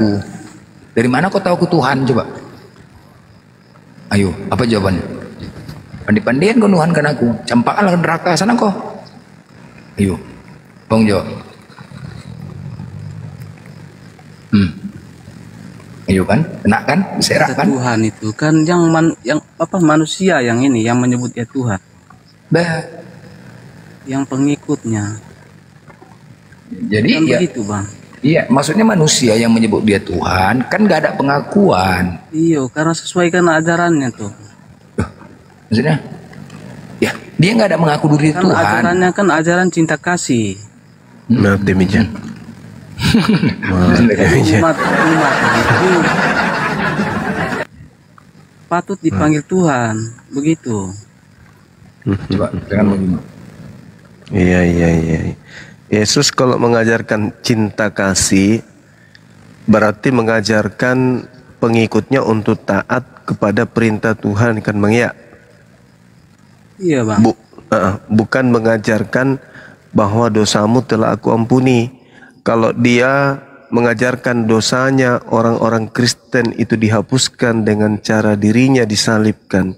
aku. Dari mana kau tahu aku Tuhan coba? Ayo, apa jawabannya? Pandai-pandaian kau nuhankan aku. Campaklah neraka sana kau. Ayo, bang jawab. Ayo kan, kena kan, serak kan? Tuhan itu kan yang manusia yang ini yang menyebut dia Tuhan. Bah. Yang pengikutnya. Jadi kan ya, begitu bang. Iya, maksudnya manusia yang menyebut dia Tuhan kan gak ada pengakuan. Iya, karena sesuai kan ajarannya tuh. Maksudnya, ya dia nggak ada mengaku diri kan Tuhan. Ajarannya kan ajaran cinta kasih. Maaf demikian. Umat itu patut dipanggil Tuhan, begitu. Coba jangan begini. Iya. Yesus kalau mengajarkan cinta kasih berarti mengajarkan pengikutnya untuk taat kepada perintah Tuhan, kan Bang ya? Iya Bang. Bukan mengajarkan bahwa dosamu telah aku ampuni. Kalau dia mengajarkan dosanya orang-orang Kristen itu dihapuskan dengan cara dirinya disalibkan,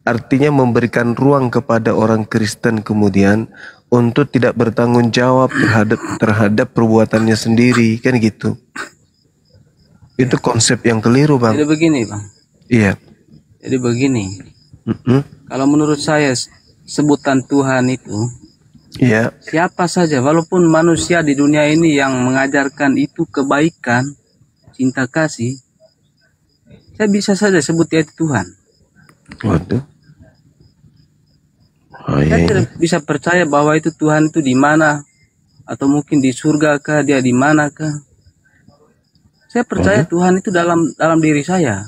artinya memberikan ruang kepada orang Kristen kemudian untuk tidak bertanggung jawab terhadap perbuatannya sendiri, kan gitu. Itu konsep yang keliru Bang. Jadi begini Bang. Iya. Jadi begini. Kalau menurut saya sebutan Tuhan itu, iya, siapa saja walaupun manusia di dunia ini yang mengajarkan itu kebaikan, cinta kasih, saya bisa saja sebut dia itu Tuhan. Waduh. Saya tidak bisa percaya bahwa itu Tuhan itu di mana, atau mungkin di surga kah, dia di mana kah. Saya percaya Tuhan itu dalam diri saya.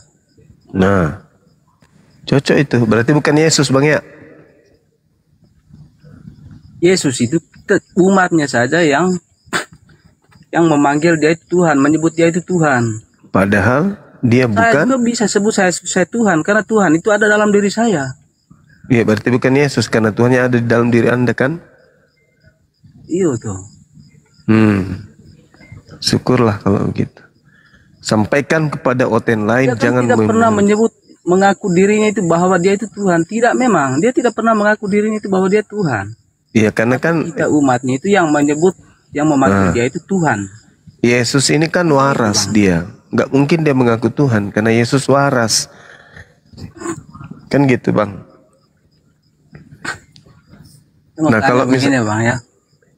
Nah, cocok itu. Berarti bukan Yesus Bang ya? Yesus itu umatnya saja yang memanggil dia itu Tuhan, menyebut dia itu Tuhan. Padahal dia bukan. Saya juga bisa sebut saya Tuhan, karena Tuhan itu ada dalam diri saya. Iya, berarti bukan Yesus karena Tuhannya ada di dalam diri Anda kan? Iya tuh. Syukurlah kalau begitu. Sampaikan kepada oten lain, Dia jangan tidak pernah mengaku dirinya itu bahwa dia itu Tuhan. Tidak, memang dia tidak pernah mengaku dirinya itu bahwa dia Tuhan. Iya, karena kan kita umatnya itu yang menyebut, yang memanggil dia itu Tuhan. Yesus ini kan waras dia. Nggak mungkin dia mengaku Tuhan karena Yesus waras. Kan gitu Bang. Nah kalau misalnya Bang ya.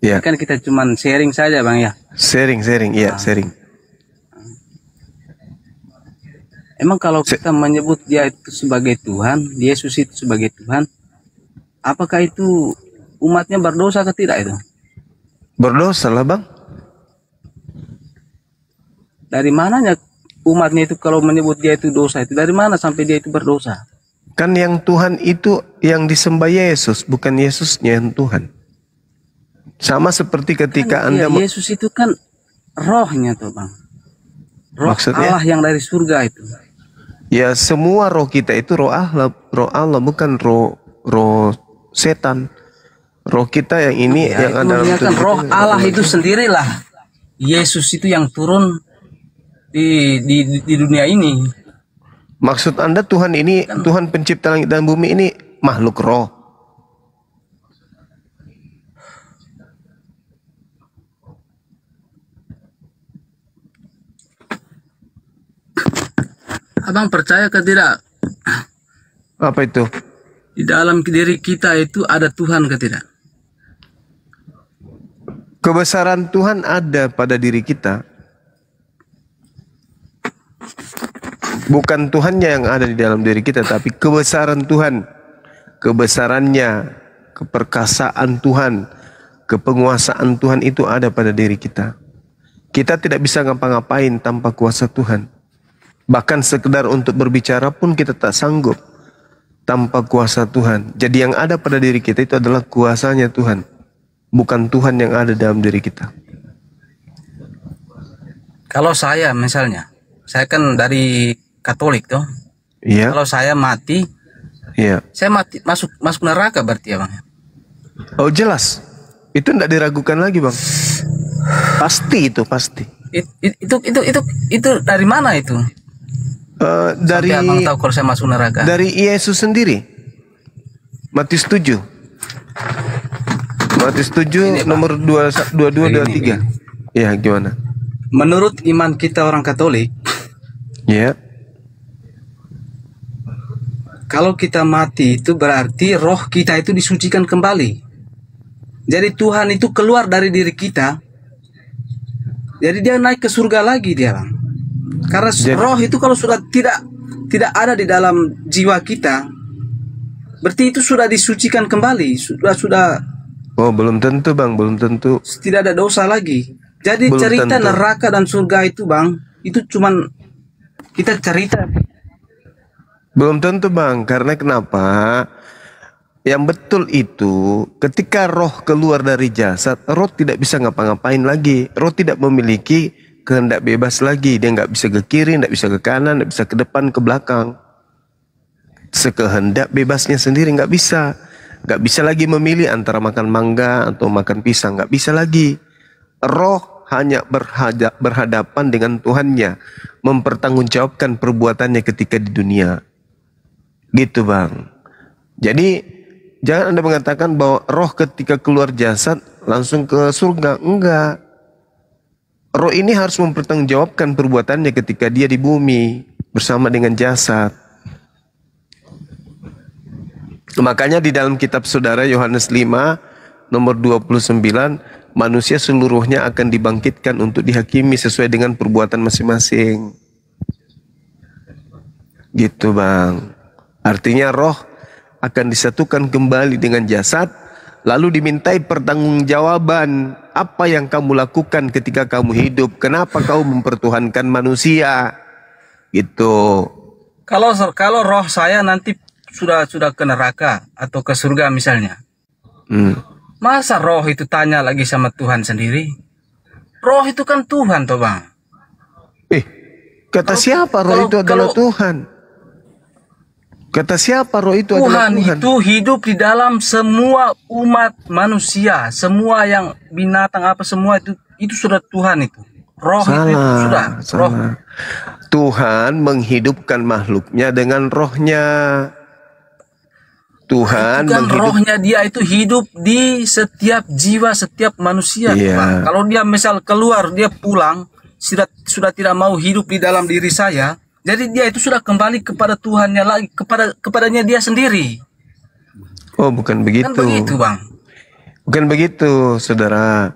Ya. Kan kita cuman sharing saja Bang ya. Sharing, iya sharing. Emang kalau kita menyebut dia itu sebagai Tuhan, Yesus itu sebagai Tuhan, apakah itu umatnya berdosa atau tidak itu? Berdosa lah Bang. Dari mananya umatnya itu kalau menyebut dia itu dosa itu? Dari mana sampai dia itu berdosa? Kan yang Tuhan itu yang disembah Yesus, bukan Yesusnya yang Tuhan. Sama seperti ketika kan, Anda Yesus itu kan rohnya tuh Bang. Roh maksudnya? Allah yang dari surga itu. Ya semua roh kita itu roh Allah bukan roh setan. Roh kita yang ini yang ada dalam tubuh roh Allah itu sendirilah. Yesus itu yang turun di dunia ini. Maksud Anda Tuhan ini, Tuhan pencipta langit dan bumi ini makhluk roh? Abang percaya ke tidak? Apa itu? Di dalam diri kita itu ada Tuhan ke tidak? Kebesaran Tuhan ada pada diri kita. Bukan Tuhannya yang ada di dalam diri kita, tapi kebesaran Tuhan. Kebesarannya, keperkasaan Tuhan, kepenguasaan Tuhan itu ada pada diri kita. Kita tidak bisa ngapa-ngapain tanpa kuasa Tuhan. Bahkan sekedar untuk berbicara pun kita tak sanggup tanpa kuasa Tuhan. Jadi yang ada pada diri kita itu adalah kuasanya Tuhan. Bukan Tuhan yang ada dalam diri kita. Kalau saya misalnya, saya kan dari Katolik tuh. Iya. Kalau saya mati, iya. Saya mati masuk neraka berarti ya Bang. Oh jelas. Itu tidak diragukan lagi Bang. Pasti itu pasti. Itu dari mana itu? Dari Sampai abang tahu kalau saya masuk neraka. dari Yesus sendiri. Matius 7. Matius 7 Ini, Pak. nomor 22 23. Ya, gimana? Menurut iman kita orang Katolik, Ya. kalau kita mati itu berarti roh kita itu disucikan kembali. Jadi Tuhan itu keluar dari diri kita. Jadi dia naik ke surga lagi dia, Bang. Karena roh itu kalau sudah tidak ada di dalam jiwa kita, berarti itu sudah disucikan kembali, sudah Oh, belum tentu, Bang, belum tentu. tidak ada dosa lagi. Jadi Belum cerita tentu. neraka dan surga itu, Bang, itu cuman kita cerita. Belum tentu, Bang, karena kenapa? Yang betul itu ketika roh keluar dari jasad, roh tidak bisa ngapa-ngapain lagi. Roh tidak memiliki kehendak bebas lagi. Dia nggak bisa ke kiri, nggak bisa ke kanan, nggak bisa ke depan, ke belakang. Sekehendak bebasnya sendiri nggak bisa. Nggak bisa lagi memilih antara makan mangga atau makan pisang. Nggak bisa lagi. Roh hanya berhadapan dengan Tuhannya, mempertanggungjawabkan perbuatannya ketika di dunia. Gitu, Bang. Jadi jangan Anda mengatakan bahwa roh ketika keluar jasad langsung ke surga. Enggak. Roh ini harus mempertanggungjawabkan perbuatannya ketika dia di bumi bersama dengan jasad. Makanya di dalam kitab saudara Yohanes 5 nomor 29, manusia seluruhnya akan dibangkitkan untuk dihakimi sesuai dengan perbuatan masing-masing. Gitu, Bang. Artinya roh akan disatukan kembali dengan jasad, lalu dimintai pertanggungjawaban apa yang kamu lakukan ketika kamu hidup, kenapa kau mempertuhankan manusia, gitu. Kalau roh saya nanti sudah ke neraka atau ke surga misalnya, masa roh itu tanya lagi sama Tuhan sendiri? Roh itu kan Tuhan toh, Bang. Kata siapa roh itu adalah Tuhan? Kata siapa roh itu adalah Tuhan? Tuhan itu hidup di dalam semua umat manusia, semua yang binatang apa semua itu sudah Tuhan itu. Roh itu sudah. Roh. Tuhan menghidupkan makhluknya dengan rohnya. Tuhan rohnya dia itu hidup di setiap jiwa, setiap manusia. Iya. Kalau dia misal keluar, dia pulang, sudah tidak mau hidup di dalam diri saya. Jadi dia itu sudah kembali kepada Tuhannya lagi, kepadanya dia sendiri. Oh, bukan begitu. Kan begitu, Bang. Bukan begitu, saudara.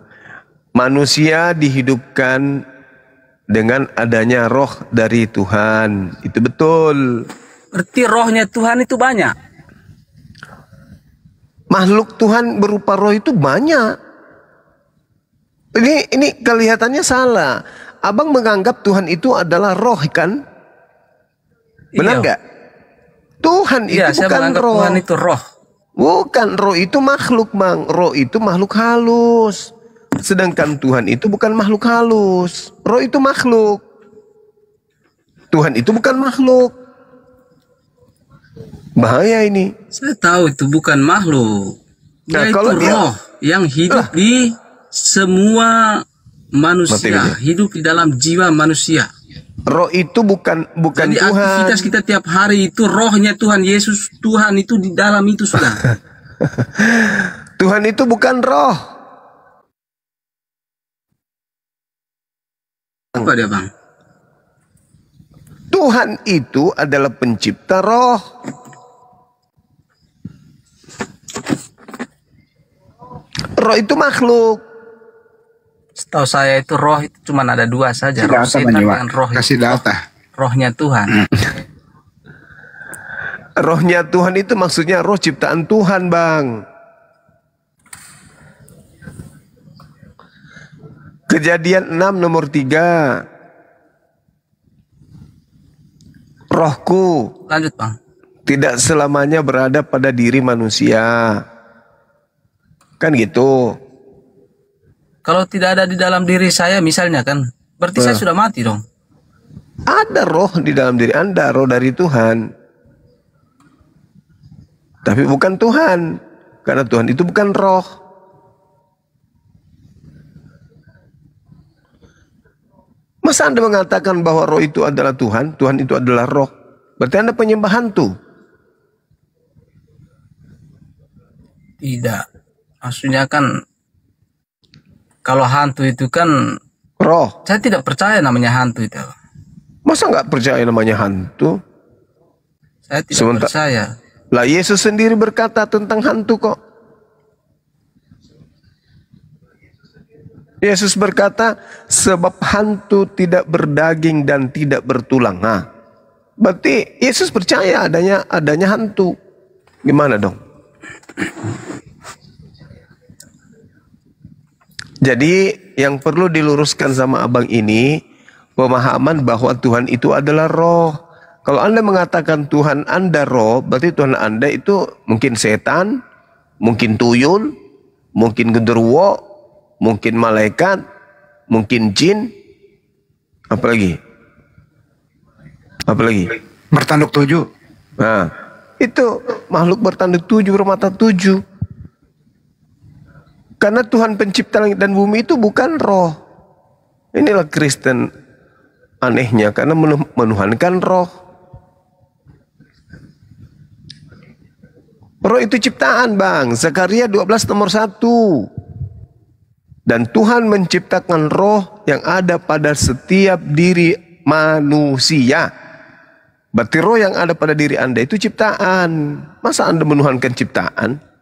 Manusia dihidupkan dengan adanya roh dari Tuhan. Itu betul. Berarti rohnya Tuhan itu banyak. Makhluk Tuhan berupa roh itu banyak. Ini kelihatannya salah. Abang menganggap Tuhan itu adalah roh, kan? Benar nggak? Tuhan itu bukan roh. Tuhan itu roh. Bukan, roh itu makhluk, Bang. Roh itu makhluk halus. Sedangkan Tuhan itu bukan makhluk halus. Roh itu makhluk. Tuhan itu bukan makhluk. Bahaya ini. Saya tahu itu bukan makhluk. Dia itu roh yang hidup di semua manusia, hidup di dalam jiwa manusia. Roh itu bukan Jadi Tuhan. Aktivitas kita tiap hari itu rohnya Tuhan Yesus, Tuhan itu di dalam itu sudah. Tuhan itu bukan roh. Apa dia, Bang? Tuhan itu adalah pencipta roh. Roh itu makhluk. Setahu saya itu roh itu cuma ada dua saja, roh setan dan roh kasih data. Rohnya Tuhan. Rohnya Tuhan itu maksudnya roh ciptaan Tuhan, Bang. Kejadian 6 nomor 3. Rohku Lanjut, Bang. tidak selamanya berada pada diri manusia. Kan gitu. Kalau tidak ada di dalam diri saya misalnya kan, berarti saya sudah mati dong. Ada roh di dalam diri Anda, roh dari Tuhan. Tapi bukan Tuhan. Karena Tuhan itu bukan roh. Masa Anda mengatakan bahwa roh itu adalah Tuhan, Tuhan itu adalah roh? Berarti Anda penyembah hantu. Tidak. Maksudnya kan kalau hantu itu kan Roh. saya tidak percaya namanya hantu itu. Masa nggak percaya namanya hantu? Saya tidak percaya. Lah Yesus sendiri berkata tentang hantu kok. Yesus berkata, sebab hantu tidak berdaging dan tidak bertulang. Nah, berarti Yesus percaya adanya hantu. Gimana dong? Jadi yang perlu diluruskan sama abang ini, pemahaman bahwa Tuhan itu adalah roh. Kalau Anda mengatakan Tuhan Anda roh, berarti Tuhan Anda itu mungkin setan, mungkin tuyul, mungkin genderuwo, mungkin malaikat, mungkin jin, apalagi? Bertanduk 7. Nah, itu makhluk bertanduk 7, bermata 7. Karena Tuhan pencipta langit dan bumi itu bukan roh. Inilah Kristen anehnya, karena menuhankan roh. Roh itu ciptaan, Bang. Zakaria 12 nomor 1. Dan Tuhan menciptakan roh yang ada pada setiap diri manusia. Berarti roh yang ada pada diri Anda itu ciptaan. Masa Anda menuhankan ciptaan?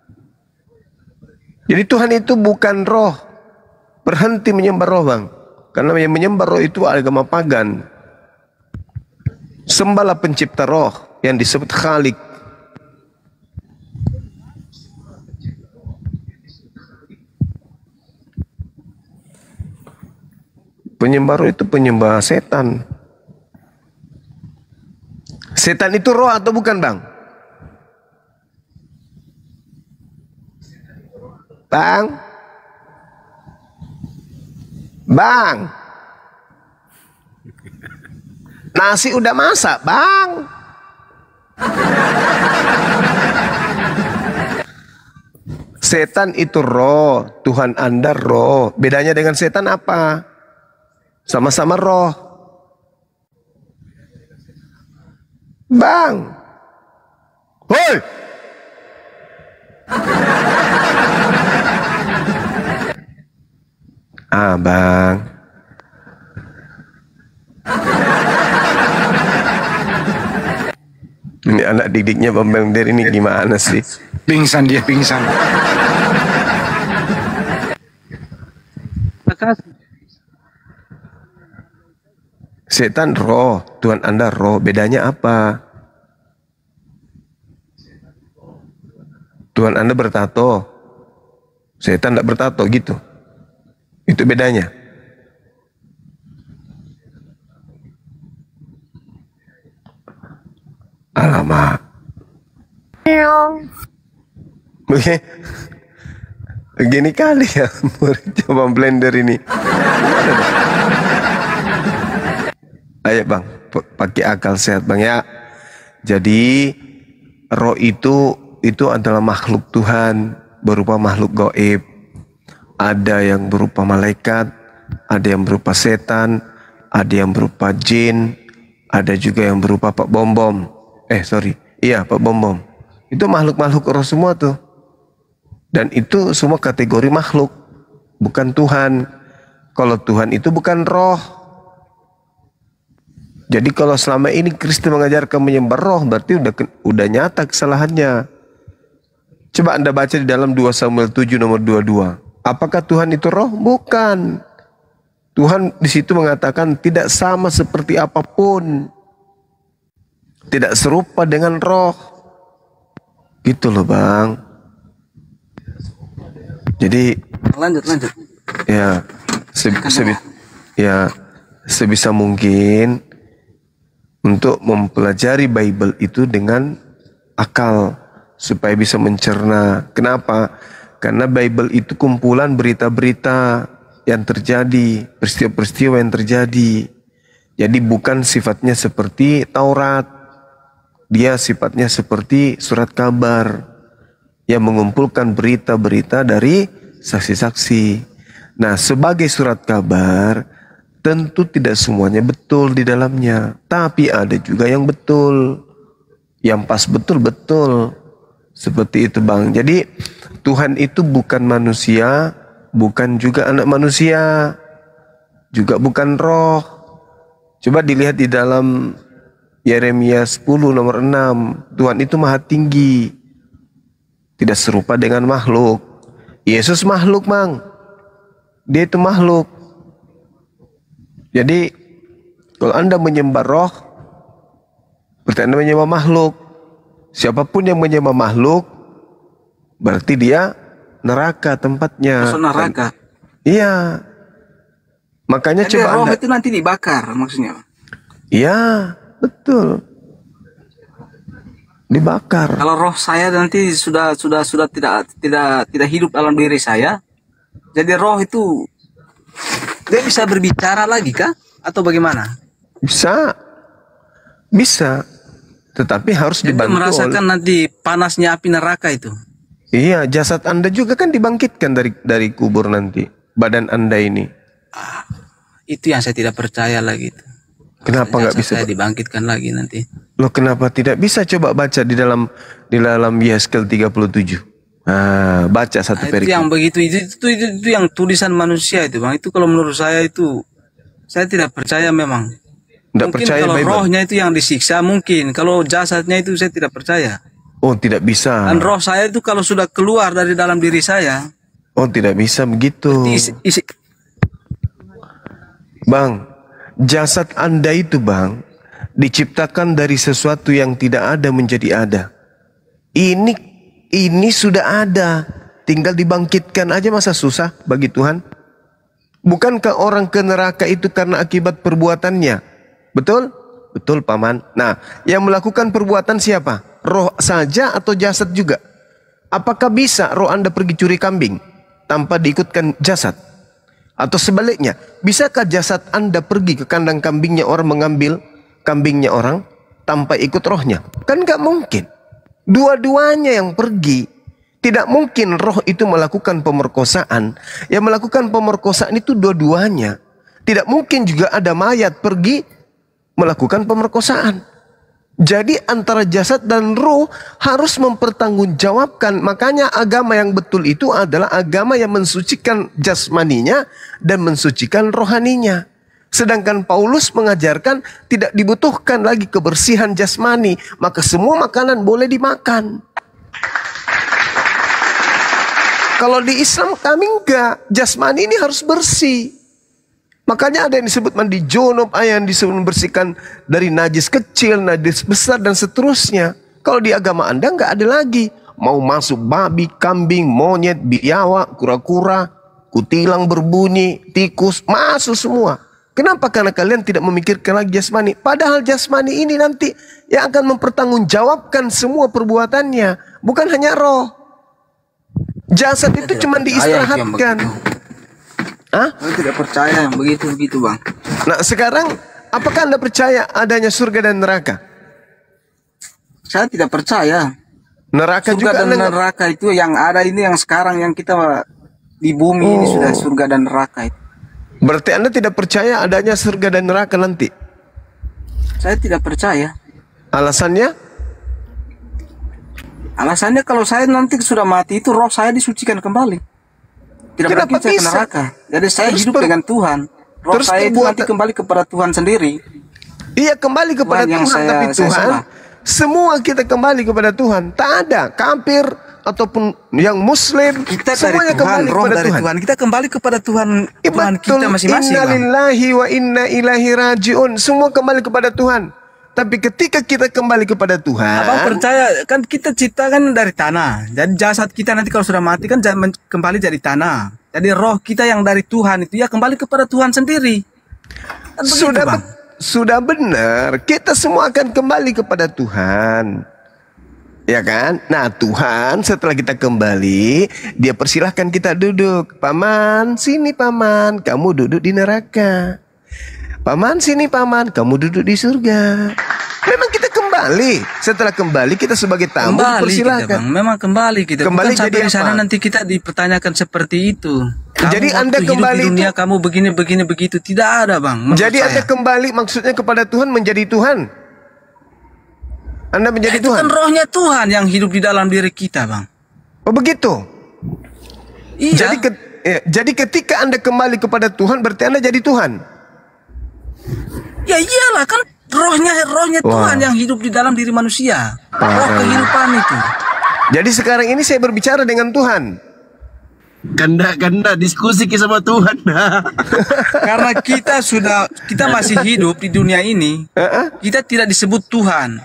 Jadi Tuhan itu bukan roh. Berhenti menyembah roh, Bang. Karena yang menyembah roh itu agama pagan. Sembahlah pencipta roh yang disebut Khalik. Penyembah roh itu penyembah setan. Setan itu roh atau bukan, Bang? Bang. Nasi udah masak, Bang. Setan itu roh, Tuhan Anda roh. Bedanya dengan setan apa? Sama-sama roh. Bang. Hoi. Bang. Ini anak didiknya Bang Der ini gimana sih? Pingsan dia, pingsan. Setan roh, Tuhan Anda roh. Bedanya apa? Tuhan Anda bertato, setan tidak bertato gitu. Itu bedanya. Alamak. Begini kali ya coba blender ini. Ayo Bang, pakai akal sehat Bang ya. Jadi roh itu adalah makhluk Tuhan, berupa makhluk gaib. Ada yang berupa malaikat, ada yang berupa setan, ada yang berupa jin, ada juga yang berupa Pak Bom Bom. Pak Bom Bom. Itu makhluk-makhluk roh semua tuh. Dan itu semua kategori makhluk, bukan Tuhan. Kalau Tuhan itu bukan roh. Jadi kalau selama ini Kristus mengajarkan menyembah roh, berarti udah nyata kesalahannya. Coba Anda baca di dalam 2 Samuel 7 nomor 22. Apakah Tuhan itu roh? Bukan. Tuhan di situ mengatakan tidak sama seperti apapun. Tidak serupa dengan roh. Gitu loh Bang. Jadi lanjut. Ya, sebisa mungkin untuk mempelajari Bible itu dengan akal supaya bisa mencerna. Kenapa? Karena Bible itu kumpulan berita-berita yang terjadi, peristiwa-peristiwa yang terjadi. Jadi bukan sifatnya seperti Taurat. Dia sifatnya seperti surat kabar yang mengumpulkan berita-berita dari saksi-saksi. Nah, sebagai surat kabar, Tentu tidak semuanya betul di dalamnya, tapi ada juga yang betul, yang pas betul-betul. Seperti itu Bang. Jadi Tuhan itu bukan manusia, bukan juga anak manusia, juga bukan roh. Coba dilihat di dalam Yeremia 10 nomor 6. Tuhan itu maha tinggi, tidak serupa dengan makhluk. Yesus makhluk Bang. Dia itu makhluk. Jadi kalau Anda menyembah roh, berarti Anda menyembah makhluk. Siapapun yang menyembah makhluk, berarti dia neraka tempatnya. Masuk neraka. Iya. Makanya jadi coba roh Anda, itu nanti dibakar maksudnya. iya, betul. Dibakar. Kalau roh saya nanti sudah tidak hidup dalam diri saya, jadi roh itu dia bisa berbicara lagi kah? Atau bagaimana? Bisa. Bisa. Tetapi harus Jadi dibantu merasakan nanti panasnya api neraka itu. Iya, jasad Anda juga kan dibangkitkan dari kubur nanti. Badan Anda ini. Itu yang saya tidak percaya lagi itu. Kenapa nggak bisa? Saya dibangkitkan lagi nanti. Loh, kenapa tidak bisa? Coba baca di dalam Yeskel 37. Nah, baca satu Itu perikop. yang begitu itu yang tulisan manusia itu Bang. Itu kalau menurut saya itu saya tidak percaya memang. Tidak Mungkin percaya kalau Bible. rohnya itu yang disiksa mungkin. Kalau jasadnya itu saya tidak percaya. Oh, tidak bisa. Dan roh saya itu kalau sudah keluar dari dalam diri saya, Oh, tidak bisa begitu. isi Bang, jasad Anda itu Bang diciptakan dari sesuatu yang tidak ada menjadi ada. Ini sudah ada, tinggal dibangkitkan aja, masa susah bagi Tuhan? Bukankah orang ke neraka itu karena akibat perbuatannya? Betul? Betul Paman. Nah, yang melakukan perbuatan siapa? Roh saja atau jasad juga? Apakah bisa roh Anda pergi curi kambing tanpa diikutkan jasad? Atau sebaliknya, bisakah jasad Anda pergi ke kandang kambingnya orang, mengambil kambingnya orang tanpa ikut rohnya? Kan gak mungkin. Dua-duanya yang pergi. Tidak mungkin roh itu melakukan pemerkosaan. Yang melakukan pemerkosaan itu dua-duanya. Tidak mungkin juga ada mayat pergi melakukan pemerkosaan. Jadi antara jasad dan roh harus mempertanggungjawabkan. Makanya agama yang betul itu adalah agama yang mensucikan jasmaninya dan mensucikan rohaninya. Sedangkan Paulus mengajarkan tidak dibutuhkan lagi kebersihan jasmani, maka semua makanan boleh dimakan. Kalau di Islam kami enggak, jasmani ini harus bersih. Makanya ada yang disebut mandi junub, ada yang disebut membersihkan dari najis kecil, najis besar dan seterusnya. Kalau di agama Anda enggak ada lagi. Mau masuk babi, kambing, monyet, biawak, kura-kura, kutilang berbunyi, tikus, masuk semua. Kenapa? Karena kalian tidak memikirkan lagi jasmani. Padahal jasmani ini nanti yang akan mempertanggungjawabkan semua perbuatannya. Bukan hanya roh. Jasad itu cuma diistirahatkan. Hah? Saya tidak percaya yang begitu Bang. Nah sekarang, apakah Anda percaya adanya surga dan neraka? Saya tidak percaya. Neraka Surga juga dan neraka itu yang ada ini, yang sekarang yang kita di bumi ini sudah surga dan neraka itu. Berarti Anda tidak percaya adanya surga dan neraka nanti? Saya tidak percaya. Alasannya? Alasannya kalau saya nanti sudah mati itu roh saya disucikan kembali. Tidak Kenapa mungkin saya ke bisa? neraka. Jadi saya Terus hidup dengan Tuhan. Roh terus saya itu perbuatan- nanti kembali kepada Tuhan sendiri. Iya, kembali kepada Tuhan yang Tuhan. Tapi saya Tuhan, sembah. semua kita kembali kepada Tuhan. Tak ada kafir ataupun yang muslim, Kita dari semuanya Tuhan, kembali roh kepada dari Tuhan. Tuhan. Kita kembali kepada Tuhan, Ya, Tuhan betul. kita masing-masing. Inna Bang. lillahi wa inna ilaihi rajiun. Semua kembali kepada Tuhan. Tapi ketika kita kembali kepada Tuhan, Abang percaya kan kita ciptakan dari tanah. Jadi jasad kita nanti kalau sudah mati kan kembali jadi tanah. Jadi roh kita yang dari Tuhan itu ya kembali kepada Tuhan sendiri. Kan begitu, sudah Bang. sudah benar, kita semua akan kembali kepada Tuhan. Ya kan? Nah, Tuhan setelah kita kembali, Dia persilahkan kita duduk. Paman, sini paman, kamu duduk di neraka. Paman, sini paman, kamu duduk di surga. Memang kita kembali kembali. Setelah kembali kita sebagai tamu Kembali kita, dipersilakan. Bang. Memang kembali kita. Kembali Bukan sampai jadi di sana apa? nanti kita dipertanyakan seperti itu. Kamu Jadi waktu Anda hidup kembali di dunia itu- kamu begini begitu. Tidak ada, Bang. Menurut Jadi saya. Anda kembali maksudnya kepada Tuhan, menjadi Tuhan. Anda menjadi Itu kan Tuhan. rohnya Tuhan yang hidup di dalam diri kita, Bang. Oh begitu. Iya. Jadi ketika Anda kembali kepada Tuhan berarti Anda jadi Tuhan. Ya iyalah kan rohnya Wah. Tuhan yang hidup di dalam diri manusia. Roh Parah. kehidupan itu. Jadi sekarang ini saya berbicara dengan Tuhan. Ganda diskusi sama Tuhan. Karena kita masih hidup di dunia ini, kita tidak disebut Tuhan.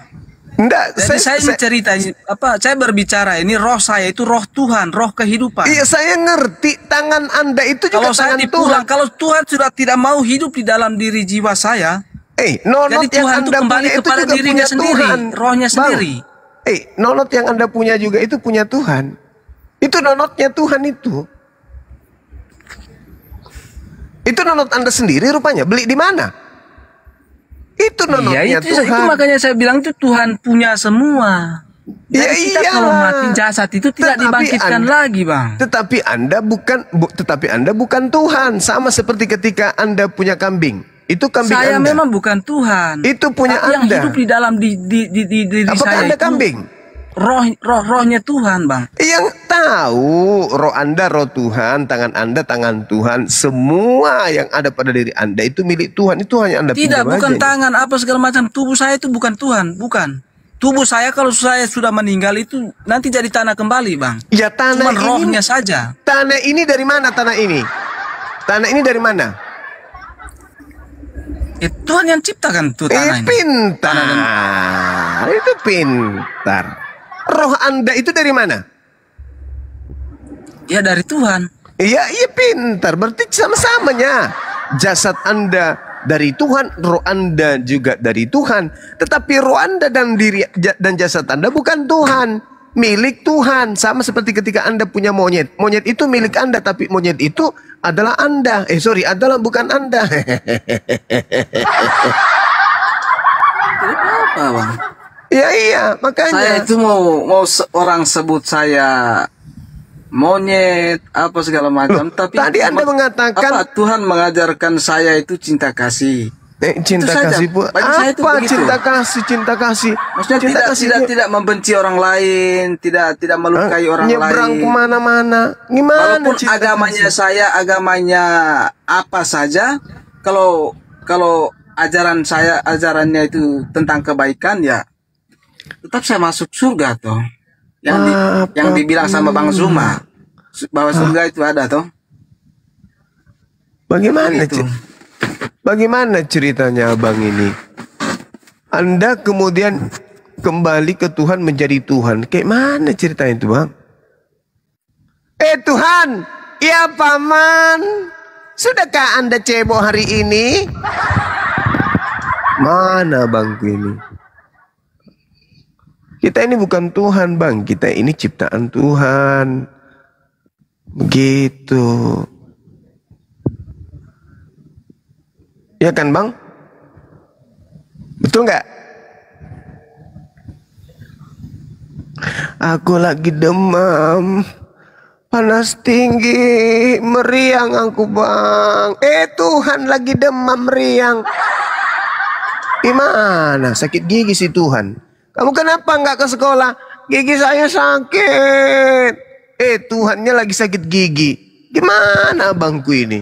Enggak, Jadi saya berbicara ini roh saya itu roh Tuhan, roh kehidupan. Iya, saya ngerti tangan Anda itu juga Kalau saya tangan dipulang, Tuhan. kalau Tuhan sudah tidak mau hidup di dalam diri jiwa saya, Nonot jadi yang Tuhan itu Anda kembali punya itu kepada juga dirinya punya sendiri, Tuhan. rohnya Bang, sendiri. nonot yang Anda punya juga itu punya Tuhan. Itu nonotnya Tuhan itu. Itu nonot Anda sendiri rupanya. Beli di mana? Itu nonotnya Iya, itu Tuhan. makanya saya bilang itu Tuhan punya semua. Ya Jadi kita iyalah. kalau mati jasad itu tidak Tetapi dibangkitkan Anda- lagi, Bang. Tetapi Anda bukan Tuhan. Sama seperti ketika Anda punya kambing. Itu kambing Saya Anda. memang bukan Tuhan. Itu punya Tapi yang Anda. hidup di dalam di diri Apakah saya Anda itu kambing? rohnya Tuhan, Bang. Yang tahu roh Anda roh Tuhan, tangan Anda tangan Tuhan, semua yang ada pada diri Anda itu milik Tuhan. Itu hanya Anda Tidak, pinjam bukan aja. tangan apa segala macam. Tubuh saya itu bukan Tuhan, bukan. Tubuh saya kalau saya sudah meninggal itu nanti jadi tanah kembali, Bang. Ya tanah Cuman ini, rohnya saja. tanah ini dari mana tanah ini? Tanah ini dari mana? Tuhan yang ciptakan tuh tanah ini. Pintar. Itu pintar. Roh Anda itu dari mana? Ya dari Tuhan. Iya pintar. Berarti sama-samanya. Jasad Anda dari Tuhan, roh Anda juga dari Tuhan. Tetapi roh Anda dan jasad Anda bukan Tuhan, milik Tuhan. Sama seperti ketika Anda punya monyet. Monyet itu milik Anda, tapi monyet itu adalah Anda. Adalah bukan Anda. Tidak apa-apa, Bang. Iya, makanya. Saya itu mau orang sebut saya monyet apa segala macam. Tapi tadi Anda mengatakan apa Tuhan mengajarkan saya itu cinta kasih. cinta Itu saja. kasih pun Bagi saya itu apa? begitu. Cinta kasih. Maksudnya Cinta kasih tidak membenci orang lain, tidak melukai orang nyebrang lain. kemana-mana. Gimana? Walaupun cinta agamanya kasih? saya agamanya apa saja, kalau ajarannya itu tentang kebaikan ya tetap saya masuk surga toh. Yang dibilang sama Bang Zuma bahwa surga itu ada toh. Bagaimana ceritanya abang ini? Anda kemudian kembali ke Tuhan menjadi Tuhan. Kayak mana ceritanya itu, Bang? Tuhan, ya paman, sudahkah Anda cebok hari ini? Mana bangku ini? Kita ini bukan Tuhan, Bang. Kita ini ciptaan Tuhan. Begitu. Ya kan, Bang? Betul nggak? Aku lagi demam. Panas tinggi, meriang aku, Bang. Tuhan lagi demam, meriang. Gimana? Sakit gigi sih Tuhan. Kamu kenapa nggak ke sekolah? Gigi saya sakit. Tuhannya lagi sakit gigi. Gimana abangku ini?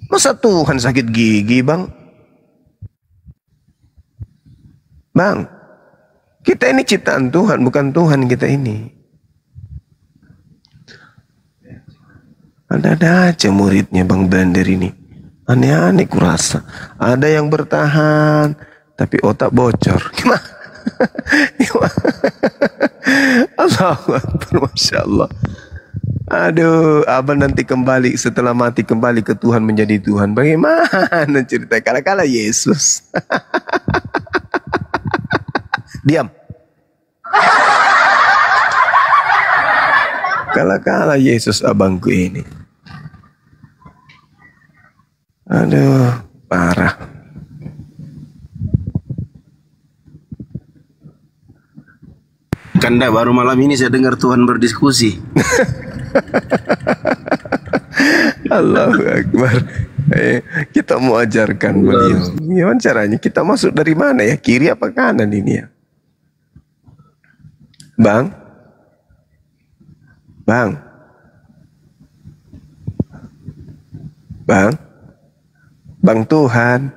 Masa Tuhan sakit gigi, Bang? Bang, kita ini ciptaan Tuhan, bukan Tuhan kita ini. Ada aja muridnya Bang Brander ini. Aneh-aneh kurasa. Ada yang bertahan, tapi otak bocor. Gimana? Allahu Akbar, Masya Allah. Aduh, abang nanti kembali setelah mati kembali ke Tuhan menjadi Tuhan. Bagaimana cerita kala-kala Yesus? Diam. Kala-kala Yesus abangku ini. Aduh, parah. Kanda, baru malam ini saya dengar Tuhan berdiskusi. Allahu Akbar. Kita mau ajarkan beliau. Gimana caranya? Kita masuk dari mana ya? Kiri apa kanan ini ya? Bang? Bang? Bang? Bang Tuhan?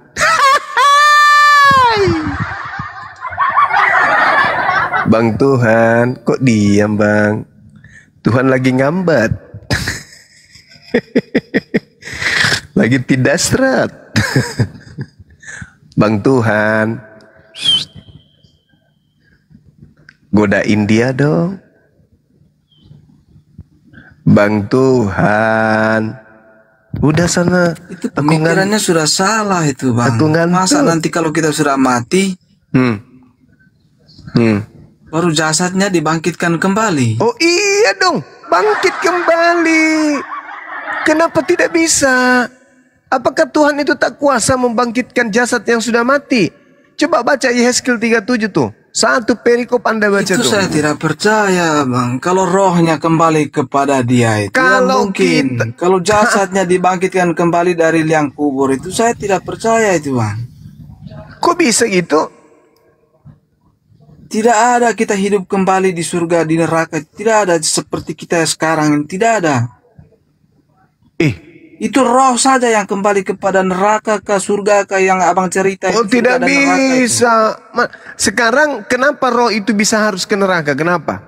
Bang Tuhan, kok diam bang? Tuhan lagi ngambat. Lagi tidak serat. Bang Tuhan, godain dia dong. Bang Tuhan, udah sana. Itu pemikirannya sudah salah itu bang. Aku ngantuk. Masa nanti kalau kita sudah mati, baru jasadnya dibangkitkan kembali. Oh iya dong, bangkit kembali. Kenapa tidak bisa? Apakah Tuhan itu tak kuasa membangkitkan jasad yang sudah mati? Coba baca Yehezkiel 37 tuh. Satu perikop Anda baca Itu tuh. saya tidak percaya bang. Kalau rohnya kembali kepada dia itu Kalau mungkin. Kalau jasadnya dibangkitkan kembali dari liang kubur itu saya tidak percaya itu bang. Kok bisa gitu? Tidak ada kita hidup kembali di surga, di neraka. Tidak ada seperti kita sekarang. Tidak ada. Itu roh saja yang kembali kepada neraka ke surga ke yang abang cerita. Oh itu tidak surga dan neraka bisa. Sekarang kenapa roh itu bisa harus ke neraka? Kenapa?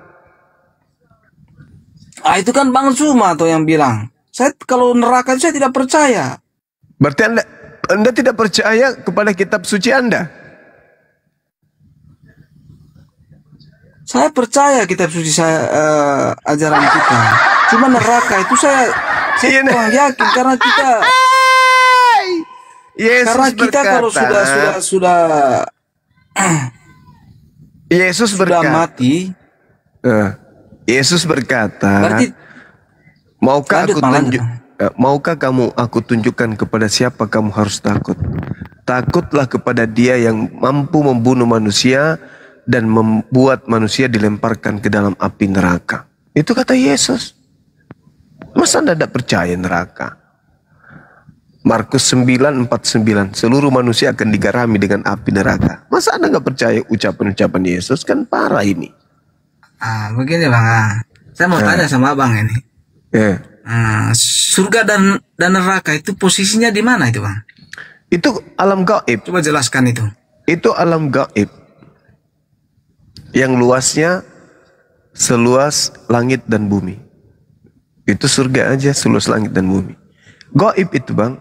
Itu kan Bang Zuma tuh yang bilang. Saya kalau neraka itu saya tidak percaya. Berarti Anda tidak percaya kepada kitab suci Anda? Saya percaya kitab suci saya, ajaran kita. Cuma neraka itu saya kurang yakin karena kita Yesus karena kita berkata, kalau sudah Yesus sudah berkata, mati, Yesus berkata, berarti maukah kamu aku tunjukkan kepada siapa kamu harus takut? Takutlah kepada Dia yang mampu membunuh manusia dan membuat manusia dilemparkan ke dalam api neraka. Itu kata Yesus. Masa Anda tidak percaya neraka? Markus 9:49, seluruh manusia akan digarami dengan api neraka. Masa Anda nggak percaya ucapan-ucapan Yesus? Kan parah ini. Begini bang, saya mau tanya sama abang ini. Surga dan neraka itu posisinya di mana itu bang? Itu alam gaib. Coba jelaskan itu. Itu alam gaib yang luasnya seluas langit dan bumi. Itu surga aja seluas langit dan bumi. Gaib itu bang.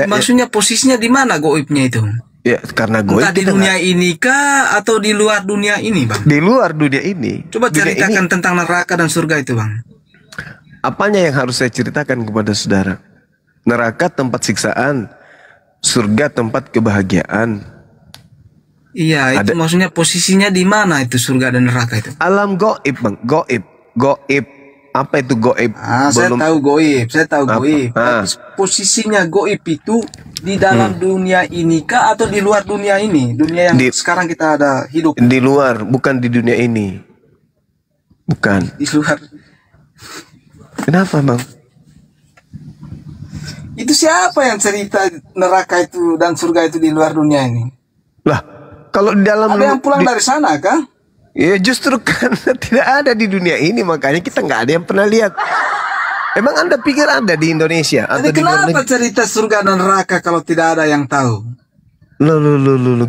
Maksudnya posisinya di mana gaibnya itu? Ya karena gaib. Entah di dunia ini kah atau di luar dunia ini bang? Di luar dunia ini. Coba ceritakan tentang neraka dan surga itu bang. Apanya yang harus saya ceritakan kepada saudara? Neraka tempat siksaan, surga tempat kebahagiaan. Iya, itu maksudnya posisinya di mana itu surga dan neraka itu? Alam gaib bang, gaib. Apa itu gaib? Saya tahu gaib, Tapi posisinya gaib itu di dalam dunia ini kah atau di luar dunia ini? Dunia yang sekarang kita ada hidup. Di luar, bukan di dunia ini. Bukan. Di luar. Kenapa bang? Itu siapa yang cerita neraka itu dan surga itu di luar dunia ini? Lah, kalau di dalam ada yang pulang dari sana kah? Ya justru karena tidak ada di dunia ini makanya kita nggak ada yang pernah lihat. Emang Anda pikir ada di Indonesia? Jadi kenapa cerita surga dan neraka kalau tidak ada yang tahu? Loh,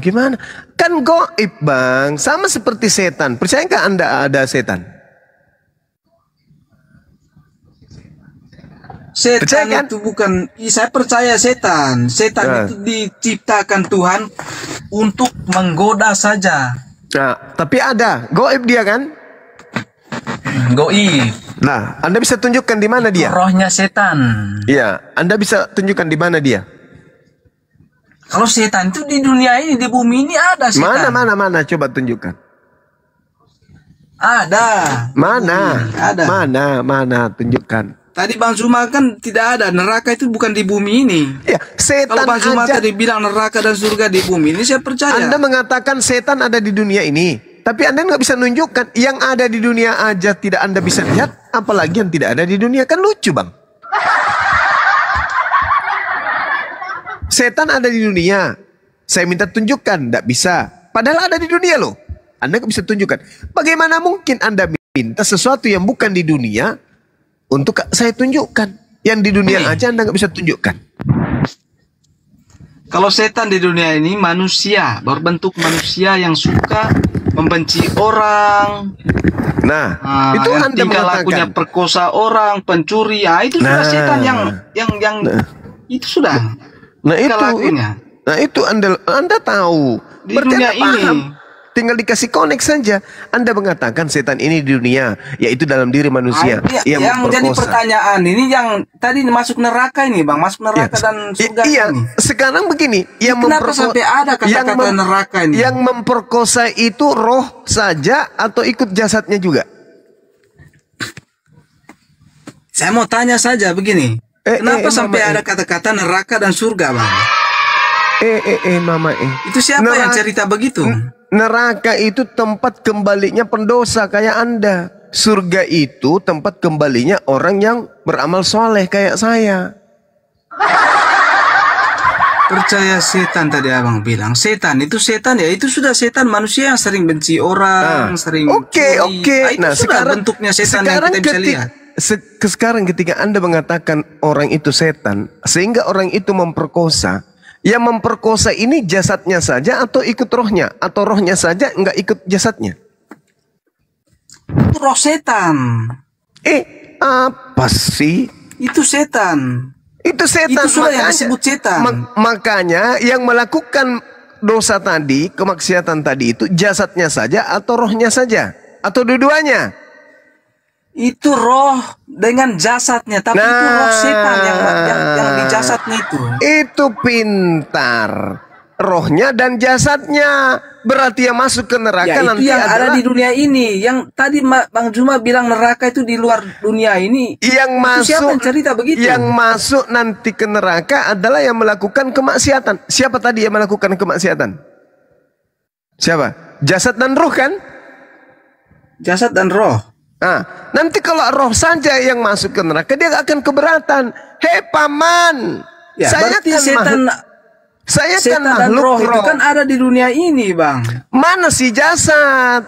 gimana? Kan gaib bang, sama seperti setan. Percaya nggak Anda ada setan? Setan itu bukan, saya percaya setan. Setan itu diciptakan Tuhan untuk menggoda saja. Nah, tapi ada gaib dia kan? Gaib. Nah, Anda bisa tunjukkan di mana dia? Rohnya setan. Iya, Anda bisa tunjukkan di mana dia? Kalau setan itu di dunia ini, di bumi ini ada setan. Mana? Coba tunjukkan. Ada. Mana? Ada. Mana? Tunjukkan. Tadi Bang Zuma kan tidak ada, neraka itu bukan di bumi ini. Ya, setan. Kalau Bang Zuma aja tadi bilang neraka dan surga di bumi ini, saya percaya. Anda mengatakan setan ada di dunia ini. Tapi Anda nggak bisa nunjukkan. Yang ada di dunia aja tidak Anda bisa lihat, apalagi yang tidak ada di dunia. Kan lucu, Bang. Setan ada di dunia. Saya minta tunjukkan, tidak bisa. Padahal ada di dunia loh. Anda nggak bisa tunjukkan. Bagaimana mungkin Anda minta sesuatu yang bukan di dunia untuk saya tunjukkan? Yang di dunia aja Anda nggak bisa tunjukkan. Kalau setan di dunia ini manusia, berbentuk manusia yang suka membenci orang. Nah, itu yang Anda tingkah lakunya mengatakan. perkosa orang, pencuri. Itu sudah setan yang itu sudah. Nah tingkah itu, lakunya. nah itu Anda tahu. Di Berarti dunia Anda paham. ini. Tinggal dikasih connect saja. Anda mengatakan setan ini di dunia, yaitu dalam diri manusia. Yang jadi pertanyaan ini yang tadi masuk neraka ini, Bang, masuk neraka dan surga iya. ini. Sekarang begini, yang Kenapa sampai ada kata-kata neraka ini? Yang memperkosa itu roh saja atau ikut jasadnya juga? Saya mau tanya saja begini. Kenapa sampai ada kata-kata neraka dan surga, Bang? Mama. Itu siapa yang cerita begitu? Neraka itu tempat kembalinya pendosa kayak Anda. Surga itu tempat kembalinya orang yang beramal soleh kayak saya. Percaya setan tadi Abang bilang. Setan itu setan ya. Itu sudah setan manusia yang sering benci orang, sering Oke. Itu Nah, sekarang bentuknya setan yang kita bisa lihat. Sekarang ketika Anda mengatakan orang itu setan, sehingga orang itu memperkosa, yang memperkosa ini jasadnya saja atau ikut rohnya? Atau rohnya saja nggak ikut jasadnya? Itu roh setan. Apa sih? Itu setan. Itu setan. Itu sudah yang disebut setan. Makanya yang melakukan dosa tadi, kemaksiatan tadi itu jasadnya saja atau rohnya saja? Atau dua-duanya? Itu roh dengan jasadnya, tapi itu roh setan yang di jasadnya itu. Itu pintar. Rohnya dan jasadnya. Berarti yang masuk ke neraka Ya, itu nanti yang adalah ada di dunia ini. Yang tadi Bang Juma bilang neraka itu di luar dunia ini. yang masuk, siapa yang cerita begitu? Yang masuk nanti ke neraka adalah yang melakukan kemaksiatan. Siapa tadi yang melakukan kemaksiatan? Siapa? Jasad dan roh kan? Jasad dan roh. Nah, nanti kalau roh saja yang masuk ke neraka, dia akan keberatan. Hei paman, Ya, saya berarti kan setan kan dan roh makhluk itu kan ada di dunia ini, Bang. Mana si jasad?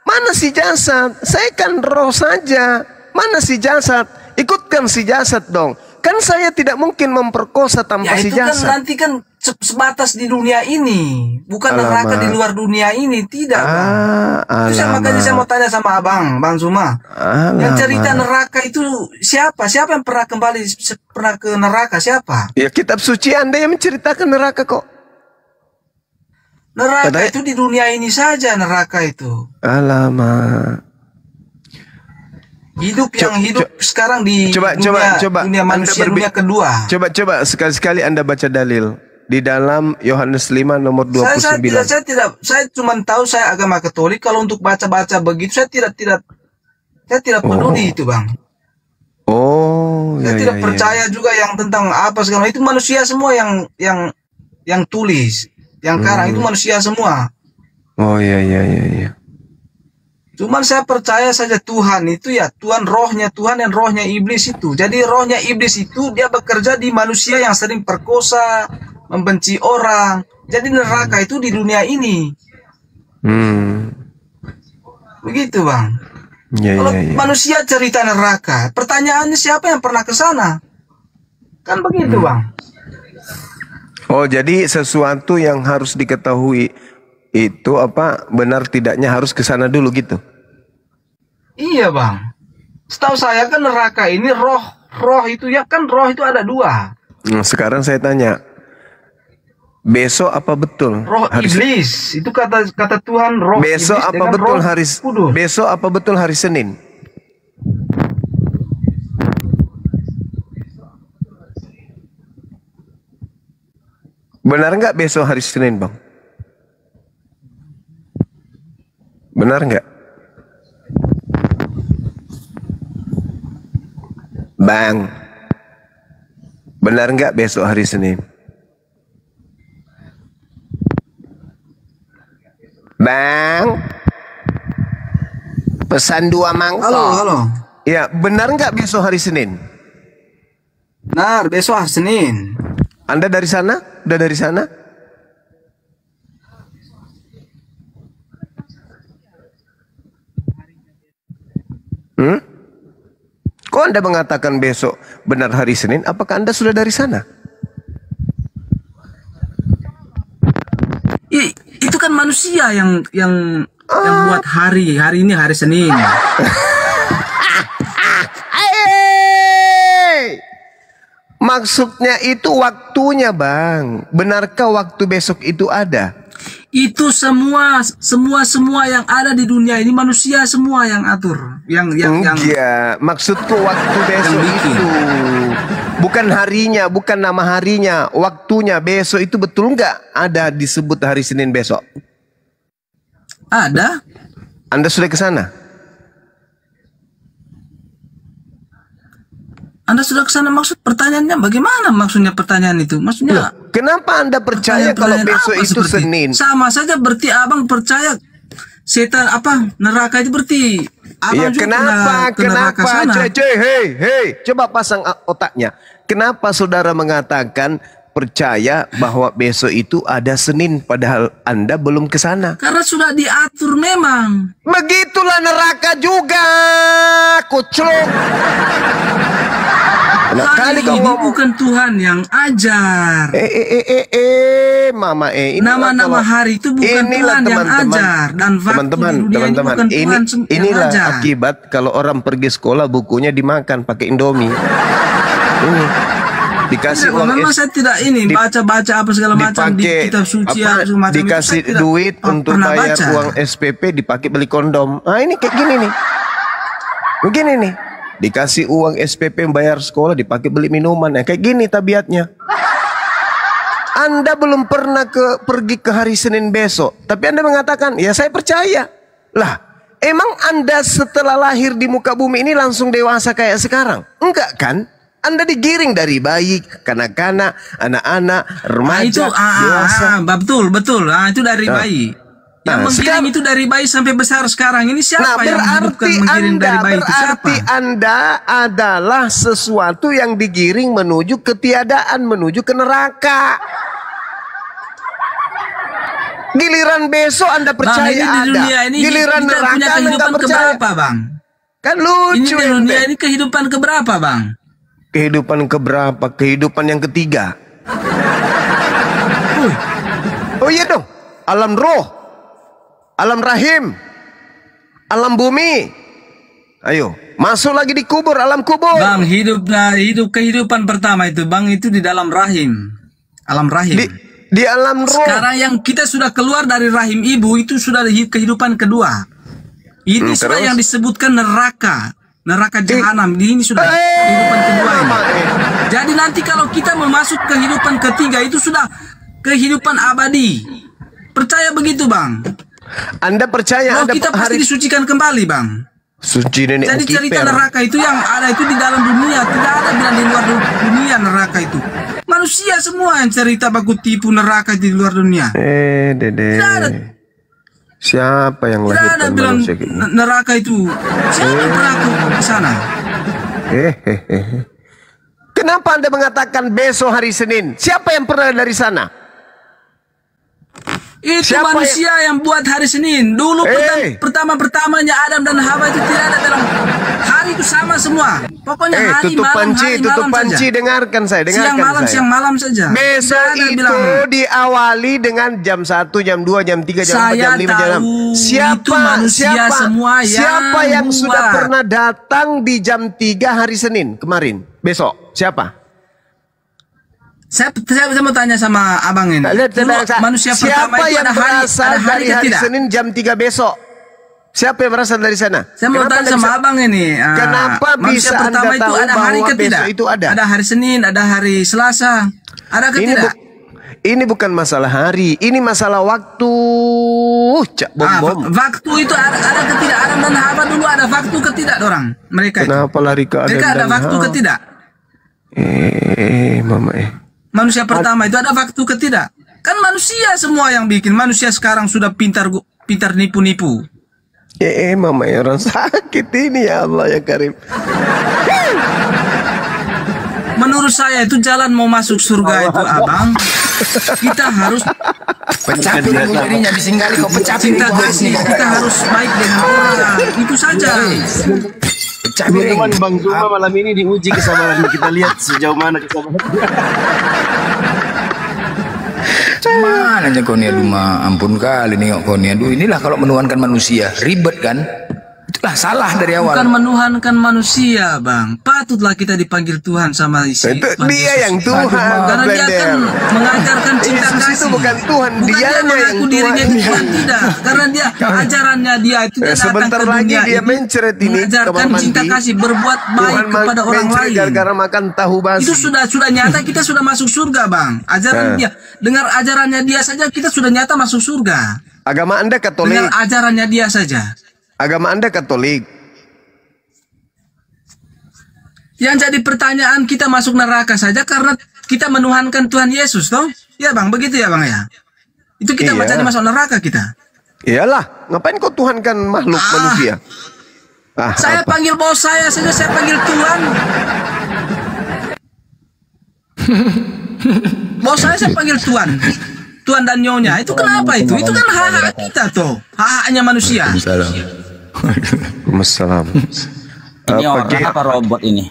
Mana si jasad? Saya kan roh saja. Mana si jasad? Ikutkan si jasad dong. Kan saya tidak mungkin memperkosa tanpa si itu kan jasad. nanti kan sebatas di dunia ini, bukan neraka di luar dunia ini, tidak, Bang. Itu makanya saya mau tanya sama Bang Zuma. Yang cerita neraka itu siapa? Siapa yang pernah ke neraka? Siapa? Ya kitab suci Anda yang menceritakan neraka kok. Neraka itu di dunia ini saja, neraka itu. Alamak. Hidup sekarang di dunia manusia, dunia kedua. Coba sekali-sekali Anda baca dalil di dalam Yohanes 5 nomor 29. Saya cuma tahu saya agama Katolik. Kalau untuk baca-baca begitu saya tidak peduli itu, Bang. Saya tidak percaya juga yang tentang apa segala itu manusia semua yang tulis, yang karang itu manusia semua. Iya. Cuman saya percaya saja Tuhan itu ya, Tuhan dan rohnya iblis itu. Jadi rohnya iblis itu dia bekerja di manusia yang sering perkosa, membenci orang. Jadi neraka itu di dunia ini. Begitu, Bang. Kalau manusia cerita neraka, pertanyaannya siapa yang pernah ke sana? Kan begitu, Bang. Oh, jadi sesuatu yang harus diketahui itu benar tidaknya harus ke sana dulu gitu. Iya, Bang. Setahu saya kan neraka ini roh itu ya kan, roh itu ada dua. Sekarang saya tanya, besok apa betul roh iblis? Itu kata Tuhan, roh besok iblis apa betul roh kudus. Besok apa betul hari Senin? Benar nggak besok hari Senin, Bang? Benar nggak? Bang, benar nggak besok hari Senin? Bang, Pesan 2 mangkok. Halo, halo. Ya, benar nggak besok hari Senin? Benar, besok hari Senin. Anda dari sana? Udah dari sana? Kok Anda mengatakan besok benar hari Senin? Apakah Anda sudah dari sana? Itu kan manusia yang buat hari ini hari Senin. Maksudnya itu waktunya, Bang. Benarkah waktu besok itu ada? Itu semua yang ada di dunia ini manusia semua yang atur, yang Enggak, maksudku waktu besok itu bukan harinya, bukan nama harinya, waktunya besok itu betul nggak ada disebut hari Senin besok? ada. Anda sudah ke sana? Anda sudah ke sana, maksud pertanyaannya bagaimana? Maksudnya pertanyaan itu, maksudnya Kenapa Anda percaya kalau besok apa itu seperti? Senin? Sama saja berarti abang percaya setan neraka itu berarti abang Ya, juga kenapa? ke neraka sana. Hei, coba pasang otaknya. Kenapa saudara mengatakan percaya bahwa besok itu ada Senin padahal Anda belum ke sana? Karena sudah diatur memang. Begitulah neraka juga, kucluk. Hari ini bukan Tuhan yang ajar. Mama Nama-nama hari itu bukan Tuhan yang ajar, dan waktu di dunia ini bukan Tuhan yang inilah ajar. akibat kalau orang pergi sekolah bukunya dimakan pakai Indomie. Ini dikasih uang memang saya tidak ini baca-baca apa segala macam di kitab suci semacam dikasih itu, duit untuk bayar baca. uang SPP dipakai beli kondom. Ah, ini kayak gini nih. Begini nih. Dikasih uang SPP bayar sekolah dipakai beli minuman. Ya, kayak gini tabiatnya. Anda belum pernah pergi ke hari Senin besok, tapi Anda mengatakan, ya saya percaya. Lah, emang Anda setelah lahir di muka bumi ini langsung dewasa kayak sekarang? Enggak kan? Anda digiring dari bayi, kanak-kanak, anak-anak, remaja, dewasa. Betul. Itu dari bayi. Yang menggiring itu dari bayi sampai besar sekarang. Ini siapa yang menggiring dari bayi itu? Siapa? Berarti Anda adalah sesuatu yang digiring menuju ketiadaan, menuju ke neraka. Giliran besok Anda percaya di ada. Dunia ini Giliran kita neraka punya Anda kehidupan percaya. keberapa, Bang? Kan lucu ini di dunia ini kehidupan keberapa, Bang? Kehidupan keberapa? Kehidupan yang ketiga. Oh iya dong. Alam roh, alam rahim, alam bumi. Ayo, masuk lagi di kubur, alam kubur. Bang, hidup kehidupan pertama itu, Bang, itu di dalam rahim. Alam rahim. Di alam roh. Sekarang yang kita sudah keluar dari rahim ibu itu sudah kehidupan kedua. Ini sudah yang disebutkan neraka. Neraka jahanam. Ini sudah kehidupan kedua ini. Jadi nanti kalau kita memasuki kehidupan ketiga itu sudah kehidupan abadi. Percaya begitu, Bang? Anda percaya Anda kita pasti disucikan kembali, Bang. Suci nenek. Jadi cerita neraka itu yang ada itu di dalam dunia, tidak ada bilang di luar dunia neraka itu. Manusia semua yang cerita baku tipu neraka di luar dunia. Dede. Tidak ada. Siapa yang lahirkan manusia gitu? Neraka itu siapa yang pernah ke sana? Kenapa Anda mengatakan besok hari Senin? Siapa yang pernah dari sana? Itu siapa manusia yang buat hari Senin. Dulu pertama-pertamanya Adam dan Hawa itu tidak ada dalam hari itu sama semua. Pokoknya hari malam tutup panci, dengarkan saya. Siang malam saja. Besok itu diawali dengan jam 1, jam 2, jam 3, jam 4, jam 5, jam 6. Siapa yang sudah pernah datang di jam 3 hari Senin kemarin? Besok, siapa? Saya mau tanya sama abang ini. Manusia pertama itu ada hari dari Senin jam 3 besok. Siapa yang berasal dari sana? Saya mau tanya sama abang ini. Kenapa bisa Anda tahu bahwa besok itu ada? Ada hari Senin, ada hari Selasa. Ada ketidak? Ini bukan masalah hari, ini masalah waktu. Cak bom. Waktu itu ada ketidak? Adam dan Hawa dulu ada waktu ketidak orang mereka. Kenapa lari ke Adam dan Hawa? Mereka ada waktu ketidak? Mama Manusia pertama itu ada waktu ketidak? Kan manusia semua yang bikin. Manusia sekarang sudah pintar nipu-nipu. Mama orang sakit ini ya Allah ya Karim. Menurut saya itu jalan mau masuk surga itu abang, kita harus Pecah piring jadinya disinggali kok pecah piring cinta kasih, kita harus baik dengan orang, itu saja. Pecah piring. Teman Bang Zuma malam ini diuji kesabaran kita, lihat sejauh mana kesabaran. Mana aja kau nih, aduh ampun kali nih kau nih, aduh inilah kalau menuhankan manusia ribet kan, itulah salah dari awal. Bukan menuhankan manusia bang, patutlah kita dipanggil Tuhan sama isi. Itu Tuhan dia Yesus. yang Tuhan. Karena dia akan mengajarkan cinta Yesus kasih. itu bukan Tuhan, Bukan dia dianya mengaku yang dirinya Tuhan. itu Tuhan, tidak. Karena dia ajarannya dia itu dia datang Sebentar ke lagi dunia dia ini mencret ini mengajarkan kamar cinta mandi. kasih, berbuat baik Tuhan kepada orang mencret lain. gara-gara makan tahu basi. Itu sudah nyata, kita sudah masuk surga bang. Ajaran dia, dengar ajarannya dia saja kita sudah nyata masuk surga. Agama Anda Katolik. Dengar ajarannya dia saja. Agama Anda Katolik. Yang jadi pertanyaan, kita masuk neraka saja karena kita menuhankan Tuhan Yesus, toh? Ya bang, begitu ya bang ya. Itu kita Iya. jadi masuk neraka kita. Iyalah, ngapain kau tuhankan makhluk manusia? Saya apa? panggil bos saya saja, saya panggil Tuhan. Bos saya panggil Tuhan. Tuhan dan Nyonya. Itu kenapa itu? Itu kan hak-hak kita tuh. Hak-haknya manusia. Waalaikumsalam. Ini Apa, orang Ki? apa robot ini?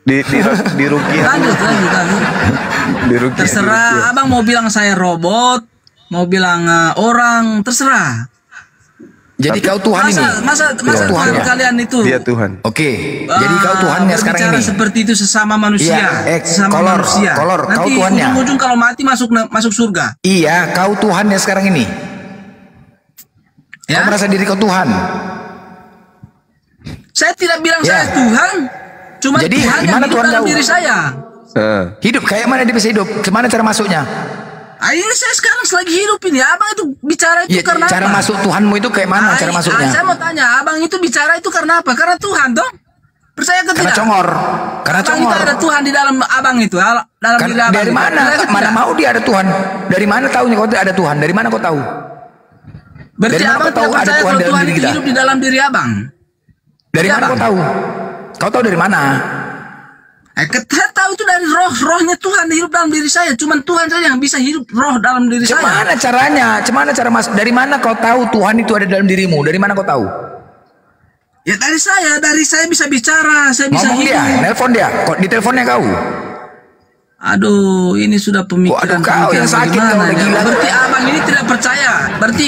Di Rukiah. Lanjut. Di Rukiah. Terserah, abang mau bilang saya robot, mau bilang orang, terserah. Jadi kau Tuhan ini. Masa Tuhannya. kalian itu Dia Tuhan. Oke, jadi kau Tuhannya sekarang berbicara ini. seperti itu sesama manusia, Iya, sesama kolor, manusia. kau Nanti Tuhannya. ujung-ujung kalau mati masuk surga. Iya, kau Tuhannya sekarang ini. Ya? Kau merasa diri kau Tuhan. Saya tidak bilang Ya. saya Tuhan, cuma Jadi, Tuhan yang gimana hidup Tuhan dalam tahu? diri saya. Hidup kayak mana dia bisa hidup? Gimana cara masuknya? Ini saya sekarang lagi hidup ini. Abang itu bicara itu Ya, karena cara apa? masuk Tuhanmu itu kayak mana cara masuknya? Saya mau tanya, abang itu bicara itu karena apa? Karena Tuhan, toh? Percaya ke Karena tidak? congor. Karena Abang itu congor. ada Tuhan di dalam abang itu, dalam Kan diri abang. dari itu. mana? Percaya ke Mana tidak? mau dia ada Tuhan? Dari mana tahunya kau ada Tuhan? Dari mana kau tahu? Berarti Dari mana abang kau tahu tidak ada percaya Tuhan kalau dalam Tuhan diri itu kita? hidup di dalam diri abang. Dari Iya, mana kau Bang. tahu? Kau tahu dari mana? Saya tahu itu dari rohnya Tuhan hidup dalam diri saya. Cuman Tuhan saja yang bisa hidup roh dalam diri saya. Gimana caranya? Gimana cara masuk? Dari mana kau tahu Tuhan itu ada dalam dirimu? Dari mana kau tahu? Ya dari saya bisa bicara, saya bisa Ngomong hidup. dia, nelpon dia. Kok di teleponnya kau? Aduh, ini sudah pemikiran. kau yang sakit, kau udah gila. Berarti abang ini tidak percaya. Berarti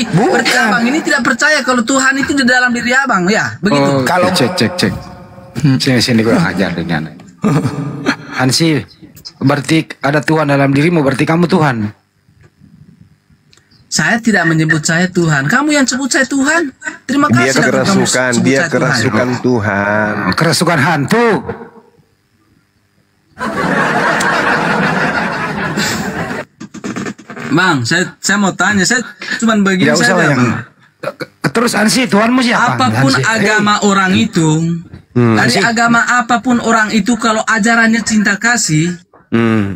abang ini tidak percaya kalau Tuhan itu di dalam diri abang, ya? Begitu. Kalau Cek. Sini gue ajar dengan Hansi, berarti ada Tuhan dalam dirimu, berarti kamu Tuhan. Saya tidak menyebut saya Tuhan. Kamu yang sebut saya Tuhan. Terima Dia kasih. kalau kamu kerasukan, sebut dia saya Tuhan. kerasukan Tuhan. Kerasukan hantu. Bang, saya mau tanya. Saya cuma begini Tidak usah saja, yang Bang. terus Hansi, Tuhanmu siapa? Apapun Hansi. agama orang itu, dari agama apapun orang itu, kalau ajarannya cinta kasih,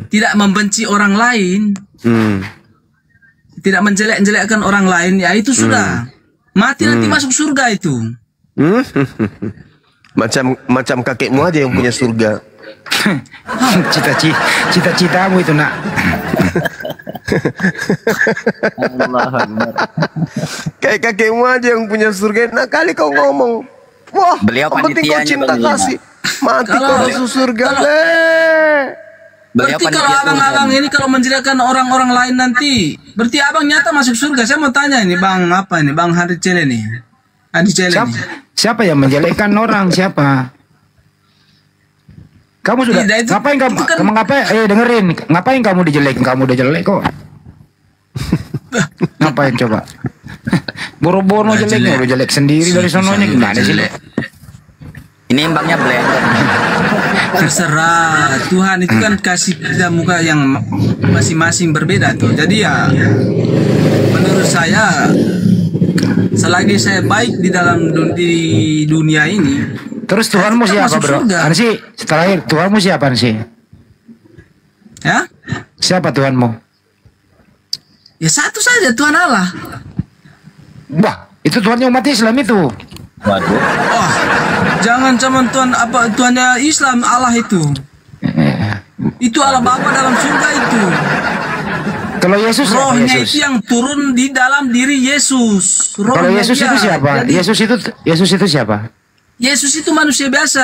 tidak membenci orang lain, tidak menjelek-jelekkan orang lain, ya itu sudah mati nanti masuk surga itu. Macam kakekmu aja yang punya surga. Cita-citamu itu nak. Kayak kakekmu aja yang punya surga. Nah kali kau ngomong, wah, Beliau yang penting kau panitianya, cinta Bang. kasih, mati kau Kalau- masuk surga. kalau- Beliau Berarti kalau panitia abang-abang ini kalau menjelekkan orang-orang lain nanti, berarti abang nyata masuk surga. Saya mau tanya ini bang apa ini, bang Hadi Cele nih, Hadi Cele Siapa, nih. siapa yang menjelekkan orang? Siapa? Kamu sudah Tidak, itu- ngapain kamu? itu kan- Kamu ngapain? Dengerin. Ngapain kamu dijelekin? Kamu udah jelek kok. Ngapain coba? Boro-boro Nggak jeleknya jelek. udah jelek sendiri dari sononya gimana sih? Jelek. Ini imbangnya blender. Terserah, Tuhan itu kan kasih kita muka yang masing-masing berbeda tuh. Jadi ya, menurut saya, selagi saya baik di dalam di dunia ini, Terus Tuhanmu kita siapa masuk bro? surga. Ansi, terakhir Tuhanmu siapa sih? ya, Siapa Tuhanmu? ya satu saja Tuhan Allah. Wah, itu Tuhannya umat Islam itu. Waduh. Oh, jangan cuman Tuhan apa Tuhannya Islam Allah itu. Itu Allah Bapa dalam surga itu. Kalau Yesus siapa Rohnya Yesus? itu yang turun di dalam diri Yesus. Kalau Rohnya Yesus dia. itu siapa? Jadi, Yesus itu siapa? Yesus itu manusia biasa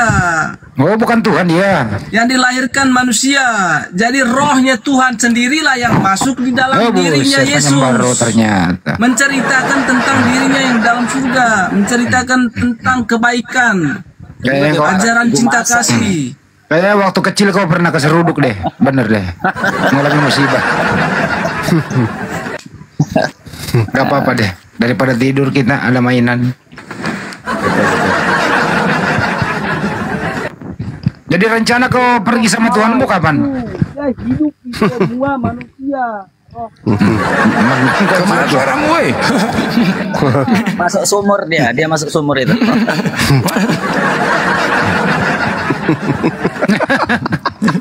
Oh, bukan Tuhan dia. yang dilahirkan manusia. Jadi rohnya Tuhan sendirilah yang masuk di dalam Oh, dirinya buset, Yesus. penyembah roh ternyata. Menceritakan tentang dirinya yang dalam surga, menceritakan tentang kebaikan, Kayaknya kau, ajaran cinta kasih. kayaknya waktu kecil kau pernah keseruduk deh, bener deh. Ngalamin musibah. Gak apa-apa deh, daripada tidur kita ada mainan. Jadi rencana kau pergi sama Tuhanmu kapan? Ya hidup di semua manusia. Kemana suaramu, woi? Masuk sumur dia masuk sumur itu.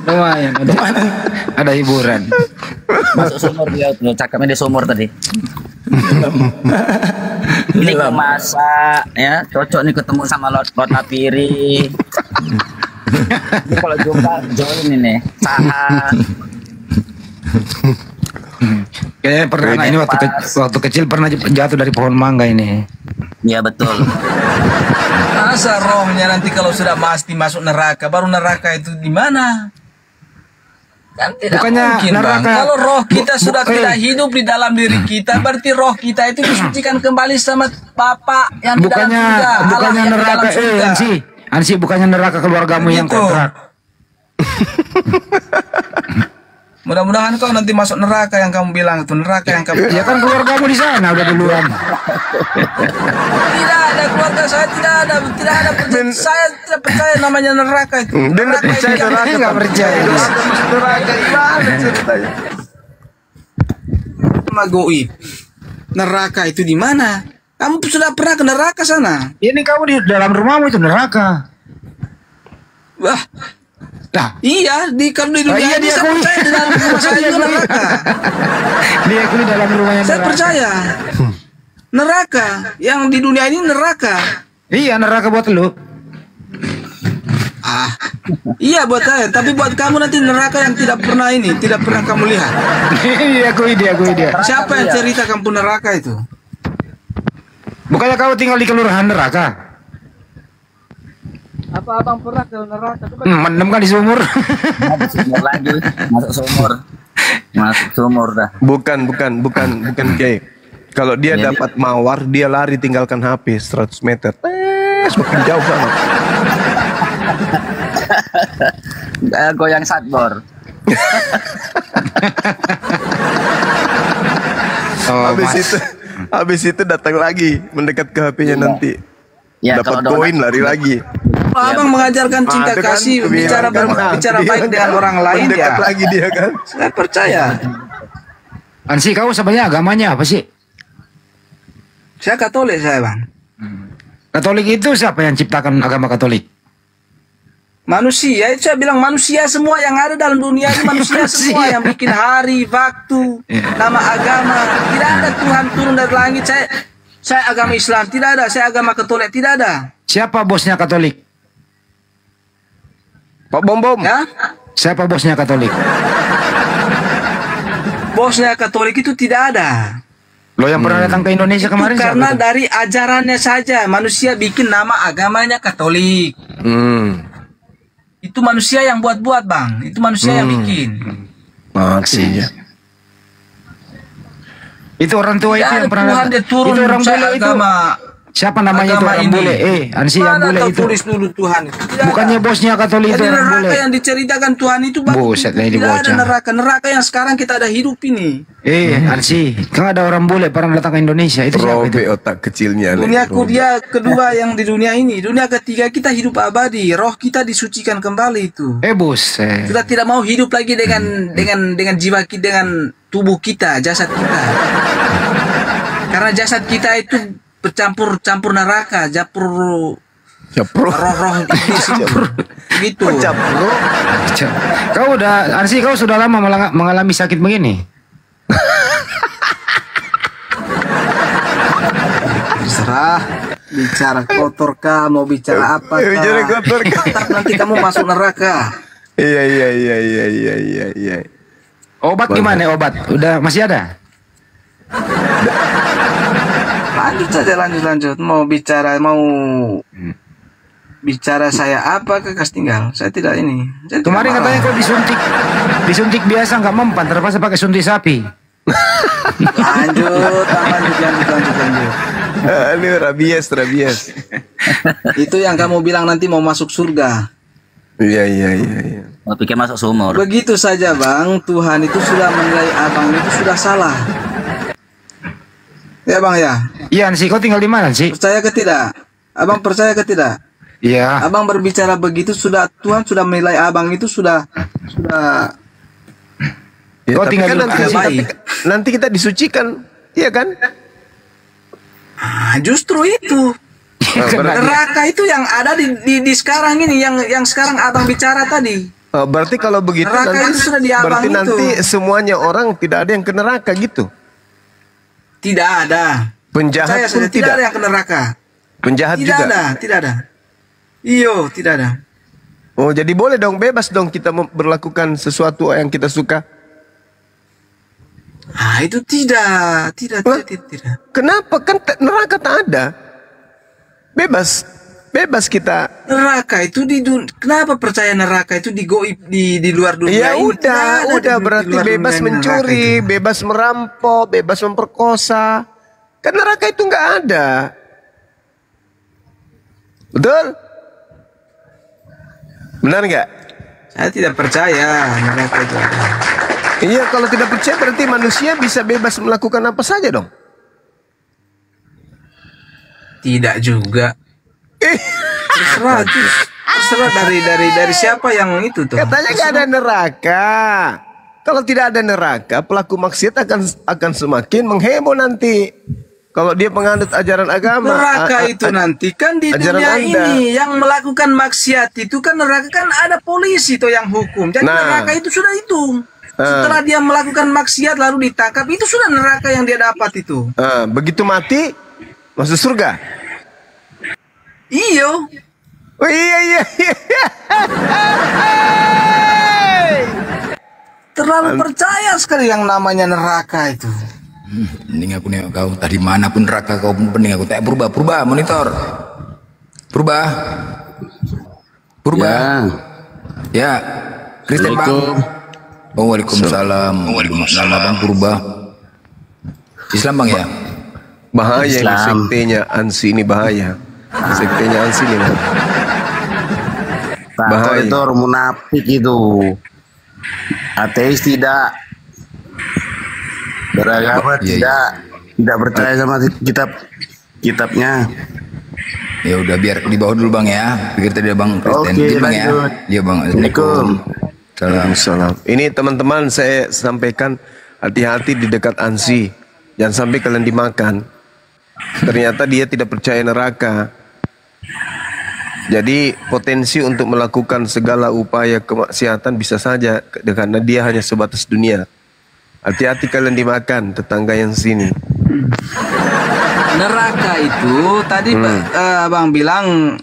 Lumayan, ada hiburan. Masuk sumur dia tuh, cakapnya di sumur tadi. Ini masak ya, cocok nih ketemu sama Lot Lapiri. Ini kalau jumpa join ini, Saha. Kayaknya pernah ini waktu kecil pernah jatuh dari pohon mangga ini. Iya betul. Masa rohnya nanti kalau sudah mati masuk neraka, baru neraka itu di mana? Kan tidak Bukannya mungkin, Bang. neraka- Kalau roh kita sudah Oke. tidak hidup di dalam diri kita, berarti roh kita itu disucikan kembali sama Bapa yang di dalam Bukannya surga. Allah bukannya yang di neraka dalam surga. Ansi bukannya neraka keluargamu yang Begitu. kontrak. Mudah-mudahan kau nanti masuk neraka yang kamu bilang itu neraka yang kamu. Ya kan keluargamu di sana udah duluan. Tidak ada keluarga saya, tidak ada saya tidak percaya namanya neraka itu. Dia nggak Neraka percaya itu yang- neraka. Nggak percaya. Masuk neraka gimana ceritanya? Sama goib. Neraka itu di mana? Kamu sudah pernah ke neraka sana? Ini kamu di dalam rumahmu itu neraka. Wah, Nah, iya kalau di dunia iya, ini dia saya akui. percaya di dalam rumah saya itu neraka. dia itu di dalam rumahnya Saya neraka. percaya. Neraka yang di dunia ini neraka. Iya, neraka buat lu. Ah, iya buat saya. Tapi buat kamu nanti neraka yang tidak pernah kamu lihat. dia akui dia. Siapa yang cerita kampung neraka itu? Bukannya kau tinggal di kelurahan neraka? Apa abang pernah ke neraka? Mendem kan di sumur. Masuk sumur lagi, masuk sumur dah. Bukan Kiai. Kalau dia Jadi- dapat mawar, dia lari tinggalkan HP 100 meter. Semakin jauh sama. Goyang satbor. Oh, Habis itu datang lagi mendekat ke HP-nya nanti. Ya, Dapat kalau koin lari lagi. Abang mengajarkan cinta Ada kan, kasih, kebiasaan kan, bicara dia baik kan, dengan orang lain mendekat ya. lagi dia kan. Saya percaya. Ansi, kau sebenarnya agamanya apa sih? Saya Katolik saya bang. Katolik itu siapa yang ciptakan agama Katolik? Manusia, itu saya bilang manusia semua yang ada dalam dunia ini manusia semua yang bikin hari, waktu, nama agama. Tidak ada Tuhan turun dari langit. Saya agama Islam, tidak ada. Saya agama Katolik, tidak ada. Siapa bosnya Katolik? Pak Bom Bom. Ya, Siapa bosnya Katolik? bosnya Katolik itu tidak ada. Lo yang pernah datang ke Indonesia Itu kemarin karena siapa? dari ajarannya saja manusia bikin nama agamanya Katolik. Itu manusia yang buat-buat bang. Itu manusia yang bikin. Maksudnya. Itu orang tua itu Tidak yang ada pernah Tuhan datang. dia turun Itu orang saya bule itu. agama. Siapa namanya itu agama orang ini. bule? Ansi yang Mana bule tahu itu. tulis dulu Tuhan itu. Tidak Bukannya ada. bosnya Katolik itu Jadi orang bule. neraka yang diceritakan Tuhan itu bang, Buset, ini tidak ada bocah. neraka yang sekarang kita ada hidup ini. Ansi, kan ada orang bule pernah datang ke Indonesia. Itu siapa itu? Robe otak kecilnya. nih. Duniaku dia kedua yang di dunia ini. Dunia ketiga kita hidup abadi. Roh kita disucikan kembali itu. Buset. Sudah tidak mau hidup lagi dengan jiwa kita, dengan tubuh kita, jasad kita. Karena jasad kita itu bercampur neraka, Capro. roh-roh iblis itu. Gitu. Capro. Kau udah, Ansi, kau sudah lama mengalami sakit begini? Terserah. bicara kotor kah, mau bicara apa kah, Bicara kotor kah? tetap nanti kamu masuk neraka. Iya. Obat gimana obat? Udah masih ada? Lanjut saja, lanjut. Mau bicara saya apa ke kas tinggal? Saya tidak ini. Saya tidak Kemarin marah. katanya kok disuntik biasa nggak mempan, terpaksa pakai suntik sapi. Lanjut. Aduh, rabies. Itu yang kamu bilang nanti mau masuk surga. Iya. Mau pikir masuk sumur. Begitu saja bang, Tuhan itu sudah menilai abang itu sudah salah. Ya bang ya, Iya sih, kau tinggal di mana sih? percaya ke tidak? Abang percaya ke tidak? Iya. Abang berbicara begitu sudah, Tuhan sudah menilai abang itu sudah Ya, Kau tapi tinggal kan di nanti, mana? nanti kita disucikan, iya kan? justru itu. Neraka itu yang ada di sekarang ini, yang sekarang abang bicara tadi. Berarti kalau begitu Neraka nanti, itu sudah di abang berarti itu. nanti semuanya orang tidak ada yang ke neraka gitu. Tidak ada. Penjahat Saya pun saja tidak tidak. ada yang ke neraka. Penjahat Tidak juga. ada. Iyo, tidak ada. Oh, jadi boleh dong, bebas dong kita berlakukan sesuatu yang kita suka. Ah, itu tidak. Kenapa? Kan neraka tak ada. Bebas kita. Neraka itu kenapa percaya neraka itu di luar Ya dunia ini? Tidak ada udah di berarti luar bebas dunia neraka mencuri, itu. bebas merampok, bebas memperkosa. Kan neraka itu nggak ada. Betul? Benar nggak? Saya tidak percaya neraka itu ada. Iya, kalau tidak percaya berarti manusia bisa bebas melakukan apa saja dong. Tidak juga. Terserah dari siapa yang itu tuh. Katanya nggak ada neraka. Kalau tidak ada neraka, pelaku maksiat akan semakin mengheboh nanti. Kalau dia penganut ajaran agama, Neraka itu nanti kan di ajaran dunia Anda. ini yang melakukan maksiat itu kan neraka kan ada polisi tuh yang hukum. Jadi Nah. neraka itu sudah itu. Setelah dia melakukan maksiat lalu ditangkap, itu sudah neraka yang dia dapat itu. Begitu mati masuk surga. Iyo. Oh, iya. Terlalu percaya sekali yang namanya neraka itu. Mending aku nengok kau. Tadi mana pun neraka kau pun pening aku. Tak berubah monitor. Berubah. Ya. Kristen bang. Oh, waalaikumsalam. Waalaikumsalam bang berubah. Islam bang ya. Bahaya ini Islam. sektenya Ansi ini bahaya. Sektenya Ansi ini bahaya. Takut itu orang munafik itu. Ateis tidak. Beragama Iya. tidak percaya sama kitabnya. Ya udah biar di bawah dulu bang ya. Pikir tadi ada bang Kristen. Oke, Izin, bang ya. lanjut. Iya bang. Assalamualaikum. Salam. Waalaikumsalam. Ini teman-teman saya sampaikan hati-hati di dekat Ansi. Jangan sampai kalian dimakan. Ternyata dia tidak percaya neraka. Jadi potensi untuk melakukan segala upaya kemaksiatan bisa saja karena dia hanya sebatas dunia. Hati-hati kalian dimakan tetangga yang sini. Neraka itu tadi Bang bilang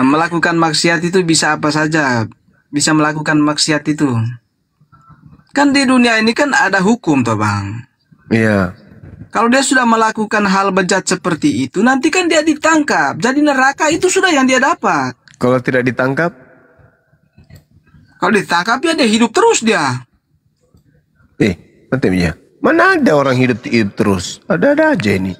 melakukan maksiat itu bisa apa saja. Bisa melakukan maksiat itu. Kan di dunia ini kan ada hukum toh Bang. Iya. Kalau dia sudah melakukan hal bejat seperti itu, nanti kan dia ditangkap. Jadi neraka itu sudah yang dia dapat. Kalau tidak ditangkap, Kalau ditangkap ya dia hidup terus dia. nanti ya. Mana ada orang hidup terus? Ada-ada aja ini.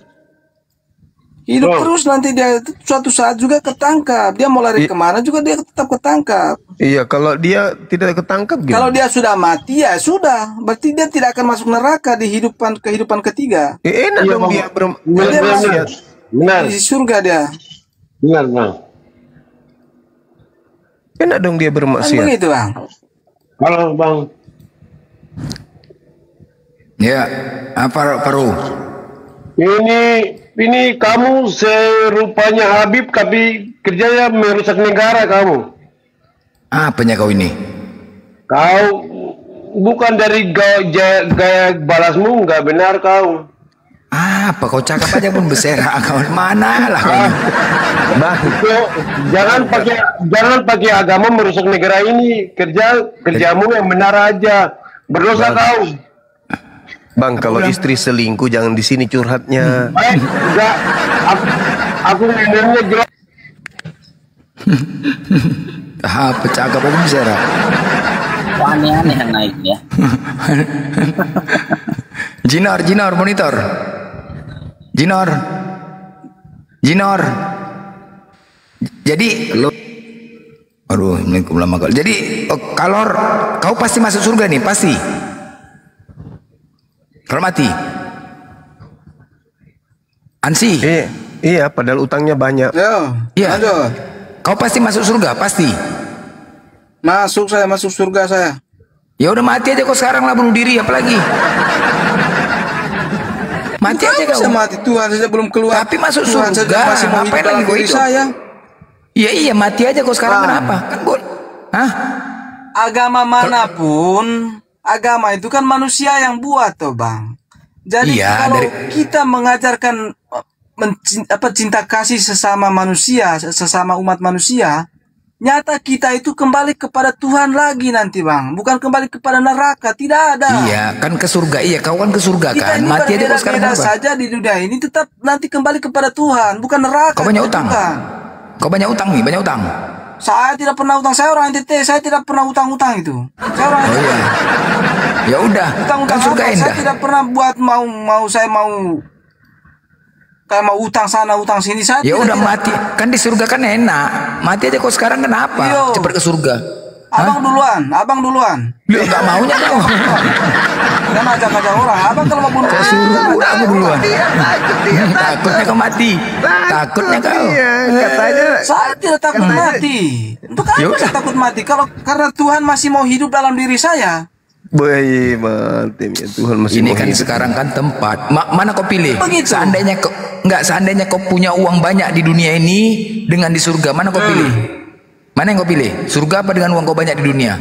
Hidup terus nanti dia suatu saat juga ketangkap. Dia mau lari kemana juga dia tetap ketangkap. Iya, kalau dia tidak ketangkap Kalau gimana? dia sudah mati ya sudah. Berarti dia tidak akan masuk neraka di kehidupan ketiga. Enak dong dia Dia masuk Benar. di surga dia. Benar. Enak dong dia Kan bermaksiat. begitu Bang. Halo Bang. Ya. Apa Paru? Ini kamu serupanya Habib tapi kerjanya merusak negara kamu. Apanya kau ini? Kau bukan dari gaya balasmu nggak benar kau. Apa kau cakap aja pun berserak kau. Mana lah kau. Bang, So, jangan pakai agama merusak negara ini. Kerjamu yang benar aja. Berdosa kau. Bang, kalau istri selingkuh jangan di sini curhatnya. Enggak. Aku ngomongnya jelas. Apa cakap aja berserak. Kok aneh-aneh yang naik ya. Jinor monitor. Jinor. Jadi aduh, Assalamualaikum lama kali. Jadi kalau kau pasti masuk surga nih, pasti. Kalau mati. Ansi. Iya, padahal utangnya banyak. Yo, Iya. lanjut. Kau pasti masuk surga, pasti. Masuk surga saya. Ya udah mati aja kau sekarang lah, bunuh diri apalagi. Mati aja kau. Saya mati, Tuhan saja belum keluar. Tapi masuk Tuhan surga, saja masih mau hidup ngapain dalam lagi kau diri hidup? saya. Iya mati aja kau sekarang, Bang. kenapa? Kan gua. Hah? Agama manapun, agama itu kan manusia yang buat toh bang. Jadi Iya, kalau kita mengajarkan cinta kasih sesama manusia, sesama umat manusia, nyata kita itu kembali kepada Tuhan lagi nanti bang, bukan kembali kepada neraka, tidak ada. Iya, kan ke surga. Iya, kau kan ke surga Kita kan. ini Mati aja kau sekarang berbeda-beda kenapa? saja di dunia ini tetap nanti kembali kepada Tuhan, bukan neraka. Kau banyak kita utang. bukan. Kau banyak utang nih, banyak utang. Saya tidak pernah utang, saya orang NTT, saya tidak pernah utang-utang itu. Saya orang Oh NTT. iya. Ya udah, kan Utang-utang surga apa? indah. Saya tidak pernah buat saya mau kayak mau utang sana utang sini saya. Ya tidak, udah tidak. mati, kan di surga kan enak. Mati aja kau sekarang kenapa? Yo. Cepat ke surga. Abang duluan. Lu enggak maunya kau. Jangan ajak-ajak orang. Abang kalau mau bunuh Kau suruh aku duluan. Takutnya kau mati. Takutnya kau. Katanya saya tidak takut mati. Untuk Ya apa udah. saya takut mati? Karena Tuhan masih mau hidup dalam diri saya. boy, mantap ya Tuhan masih Ini mau kan hidup. sekarang kan tempat. Mana kau pilih? Begitu. Seandainya kau punya uang banyak di dunia ini dengan di surga, mana kau pilih? Mana yang kau pilih? Surga apa dengan uang kau banyak di dunia?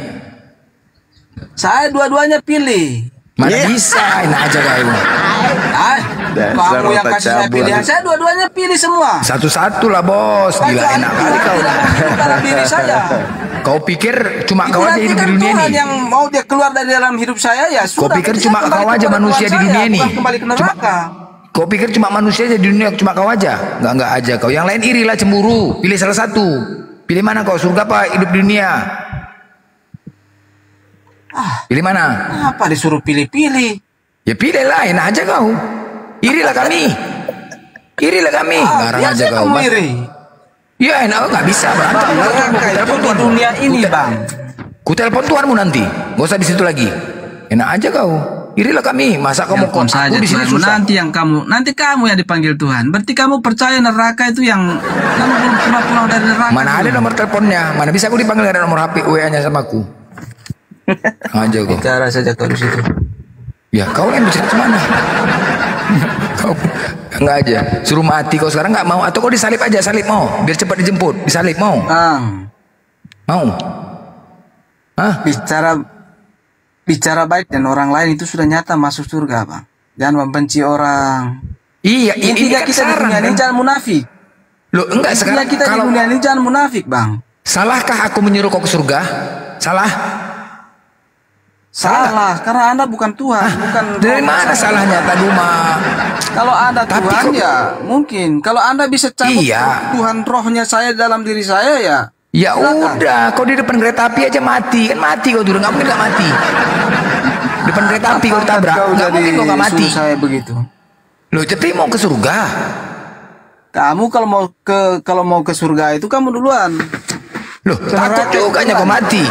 Saya dua-duanya pilih. Mana bisa? Enak aja kau. Dasar Kamu yang otak kasih saya cabul. pilihan. Saya dua-duanya pilih semua. Satu-satu lah bos. Gila Tuhan enak Tuhan kali kau. tidak mau hidup dalam diri saya. Kau pikir cuma Itu kau aja nanti hidup di kan dunia Tuhan ini? yang mau dia keluar dari dalam hidup saya ya Kau sudah. pikir berarti cuma saya kembali kau aja kepada manusia Tuhan di saya, dunia ini? bukan kembali ke neraka. Kau pikir cuma manusia aja di dunia, cuma kau aja? Enggak aja kau. Yang lain iri lah, cemburu. Pilih salah satu. Pilih mana kau? Surga apa hidup di dunia? Pilih mana? Apa disuruh pilih-pilih? Ya pilih lah, enak aja kau. Irilah kami. Irilah kami. Ngarang aja biasa kau. kamu iri. Ya enak, nggak bisa berantem. Neraka itu di dunia ini bang. Ku telepon Tuhanmu nanti. Gak usah di situ lagi. Enak aja kau. Irilah kami. Masa kamu Telepon kok saja aku di sini Tuhanmu. susah? Nanti kamu yang dipanggil Tuhan. Berarti kamu percaya neraka itu yang kamu belum pernah pulang dari neraka. Mana ada nomor teleponnya? Mana bisa aku dipanggil, gak ada nomor HP WA-nya sama aku. Aja kau. Bicara saja kau di situ. Ya kau yang bicara kemana? Kau enggak aja. Suruh mati kau sekarang nggak mau, atau kau disalib aja, salib mau, biar cepat dijemput, disalib mau, mau? Hah? Bicara baik dan orang lain itu sudah nyata masuk surga bang. Jangan membenci orang. Iya, ini Intinya kan kita di saran, dunia ini kan? jangan munafik. Loh, enggak Intinya sekarang kita di kalau dunia ini jangan munafik bang. salahkah aku menyuruh kau ke surga? Salah? Salah, karena Anda bukan Tuhan, bukan Dari Roh mana saya. salahnya tadi mah? Kalau Anda Tapi Tuhan kok- ya mungkin. Kalau Anda bisa cabut Iya. Tuhan rohnya saya dalam diri saya ya. Ya silakan. udah, kau di depan kereta api aja mati, kan mati kau tuh, nggak mungkin nggak mati. Depan kereta api kau tabrak, Kau nggak jadi mungkin kau nggak mati. suruh saya begitu. Loh, tapi mau ke surga? Kamu kalau mau ke surga itu kamu duluan. Loh, takut juga kau mati.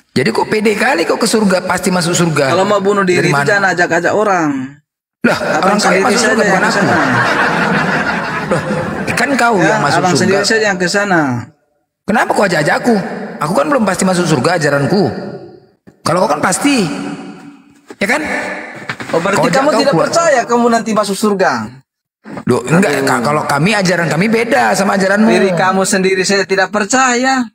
Jadi kok pede kali kau ke surga, pasti masuk surga. Kalau mau bunuh diri Dari itu mana? jangan ajak-ajak orang. Lah, orang kali sendiri masuk surga saja bukan yang aku. kesana. Loh, kan kau Ya, yang masuk abang surga. sendiri saja yang ke sana. Kenapa kau ajak aku? Aku kan belum pasti masuk surga ajaranku. Kalau kau kan pasti. Ya kan? Oh, berarti Kau ajak kamu kau tidak kuat. percaya kamu nanti masuk surga. Loh, enggak, kalau kami ajaran kami beda sama ajaranmu. Diri kamu sendiri saya tidak percaya.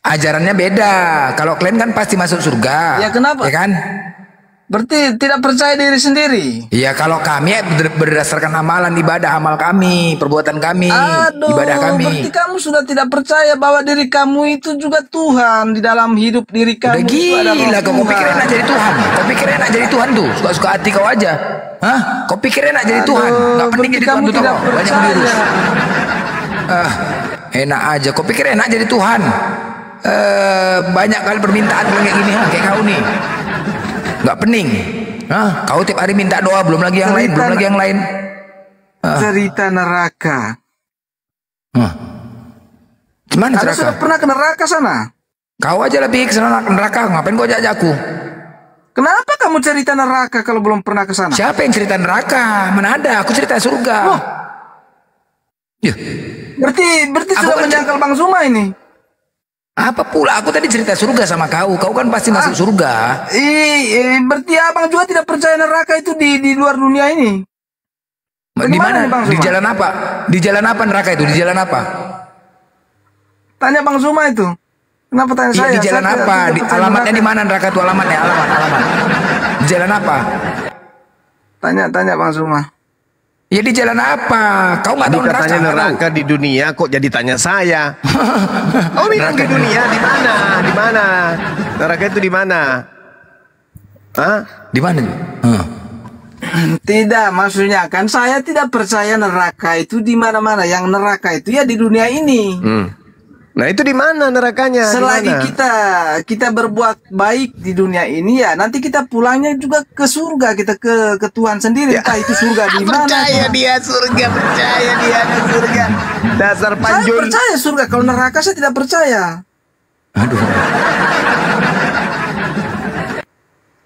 Ajarannya beda. Kalau kalian kan pasti masuk surga. Ya, kenapa? Ya kan? Berarti tidak percaya diri sendiri. Iya, kalau kami berdasarkan amalan ibadah amal kami, perbuatan kami, Aduh, ibadah kami. berarti kamu sudah tidak percaya bahwa diri kamu itu juga Tuhan di dalam hidup diri kamu. Udah itu ada roh gila, kau Tuhan. pikir enak jadi Tuhan? Kau pikir enak jadi Tuhan tuh? Suka-suka hati kau aja. Hah? Kau pikir enak jadi Tuhan? Gak penting berarti jadi Tuhan kamu tuh, tidak tau? Banyak percaya. virus. Enak aja. Kau pikir enak jadi Tuhan? Banyak kali permintaan kayak gini, kayak kau nih. Gak pening. Hah? Kau tiap hari minta doa, belum lagi yang lain, belum lagi yang lain. Cerita neraka. Gimana Anda neraka? sudah pernah ke neraka sana? Kau aja lebih ke sana neraka, ngapain kau ajak aku? Kenapa kamu cerita neraka kalau belum pernah ke sana? Siapa yang cerita neraka? Mana ada? Aku cerita surga. Oh. Ya, Berarti Aku sudah kan menyangkal Bang Zuma ini. apa pula? Aku tadi cerita surga sama kau. Kau kan pasti masuk surga. Berarti abang juga tidak percaya neraka itu di luar dunia ini. Di mana? nih, Bang Di Zuma? jalan apa? Di jalan apa neraka itu? Di jalan apa? Tanya Bang Zuma itu. Kenapa tanya Iya, saya? di jalan Saya tidak apa? Di, percaya alamatnya neraka. di mana neraka itu? Alamat. Di jalan apa? Tanya Bang Zuma. Ya di jalan apa? Kau nggak Tadi tahu neraka? katanya nggak tahu. neraka di dunia, kok jadi tanya saya? Oh, bilang di dunia, di mana? Di mana? Neraka itu di mana? Hah? Di mana? Tidak, maksudnya kan saya tidak percaya neraka itu di mana-mana. Yang neraka itu ya di dunia ini. Nah, itu di mana nerakanya? Di Selagi mana? kita berbuat baik di dunia ini ya, nanti kita pulangnya juga ke surga, kita ke Tuhan sendiri. Entah itu surga di mana. Percaya dia surga, percaya dia ada surga. Dasar Saya panjul. percaya surga, kalau neraka saya tidak percaya.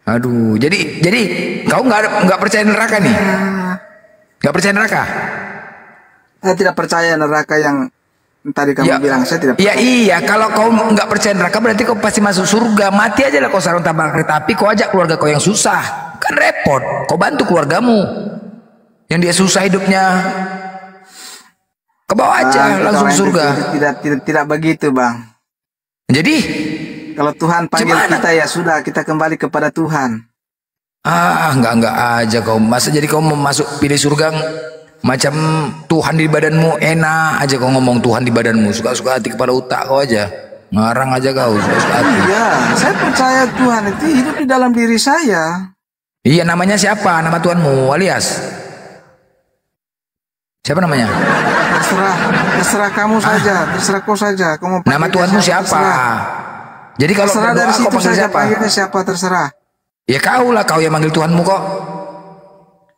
Aduh. Jadi kau nggak percaya neraka nih? Nggak percaya neraka? Saya tidak percaya neraka yang tadi kamu bilang, saya tidak Ya percaya. iya, kalau kau nggak percaya neraka berarti kau pasti masuk surga. Mati aja lah kau sarung tabrak kereta api, kau ajak keluarga kau yang susah. Kan repot. Kau bantu keluargamu yang dia susah hidupnya. Ke bawah aja langsung Orang itu surga. Tidak begitu, Bang. Jadi Kalau Tuhan panggil Gimana? kita ya sudah, kita kembali kepada Tuhan. enggak aja kau. Masa jadi kau mau masuk pilih surga macam Tuhan di badanmu, enak aja kau ngomong Tuhan di badanmu, suka-suka hati kepala otak kau aja. Ngarang aja kau, suka-suka hati. Iya, saya percaya Tuhan itu hidup di dalam diri saya. Iya, namanya siapa? Nama Tuhanmu alias siapa namanya? Terserah kamu saja, terserah kau saja. Kau mau Nama panggil Tuhanmu dia siapa? terserah. Jadi kalau Terserah berdoa dari kau situ panggil saja, siapa? panggilnya siapa terserah. Ya kau lah, kau yang manggil Tuhanmu kok.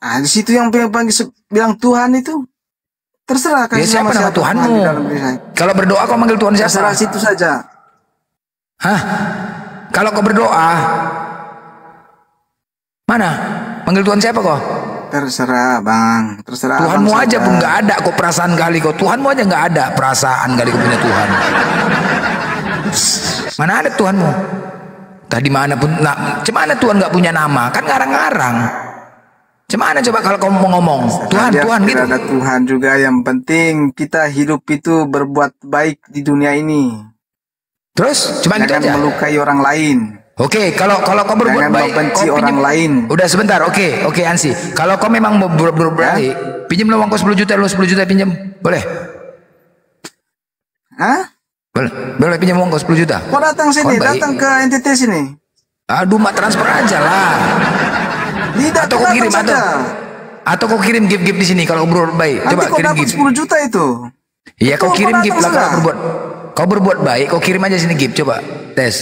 Di situ yang panggil bilang Tuhan itu terserah. Ya kasih siapa nama Tuhan Tuhanmu? di dalam diri saya. Kalau berdoa kau manggil Tuhan Terserah siapa? situ saja. Hah? Kalau kau berdoa mana? Manggil Tuhan siapa kok? Terserah, Bang. Terserah. Tuhanmu abang aja saja. pun nggak ada kok perasaan kali kok. Tuhanmu aja nggak ada perasaan kali kau punya Tuhan. Mana ada Tuhanmu? Tadi mana pun, cemana Tuhan nggak punya nama? Kan ngarang-ngarang. Cemana coba kalau kamu mau ngomong Tuhan, Dia Tuhan tidak gitu. ada Tuhan juga, yang penting kita hidup itu berbuat baik di dunia ini. Terus cuma gitu Jangan aja. melukai orang lain. Oke, kalau kau berbuat Jangan baik, membenci kau orang lain. Udah sebentar, oke Ansi. Kalau kau memang mau berbuat baik, pinjam uang kau 10 juta, lu 10 juta pinjam, boleh? Hah? Boleh pinjam uang kau 10 juta. Kau datang sini, Kau baik. datang ke NTT sini. Aduh, mak transfer aja lah. Tidak, Atau kau kau datang kirim saja. atau kau kirim gift di sini kalau berbuat baik. Nanti Coba kau kirim dapat gift. 10 juta itu. Iya, kau Kau kirim datang gift lah saja. kalau kau berbuat baik, kau kirim aja sini gift, coba tes.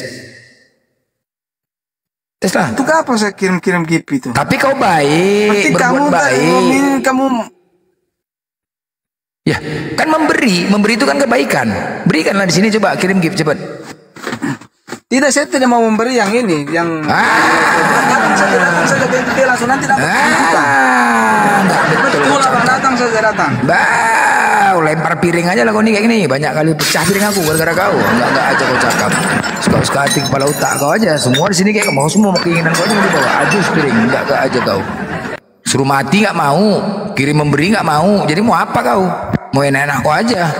Tes lah. Untuk apa saya kirim-kirim gift itu? Tapi kau baik, Berarti berbuat baik. kamu Ya, kan memberi itu kan kebaikan. Berikanlah di sini, coba kirim gift cepat. tidak, saya tidak mau memberi yang ini, yang datang saja ke NTT langsung, nanti dapat 10 juta. Enggak betul. Betul, abang datang saja datang. Bau, lempar piring aja lah kau nih kayak gini. Banyak kali pecah piring aku gara-gara kau. Enggak aja kau cakap. Suka-suka hati kepala otak kau aja. Semua di sini kayak mau semua keinginan kau aja mau dibawa. Ajus piring, enggak aja kau. Suruh mati nggak mau, kirim memberi nggak mau. Jadi mau apa kau? Mau enak-enak kau aja.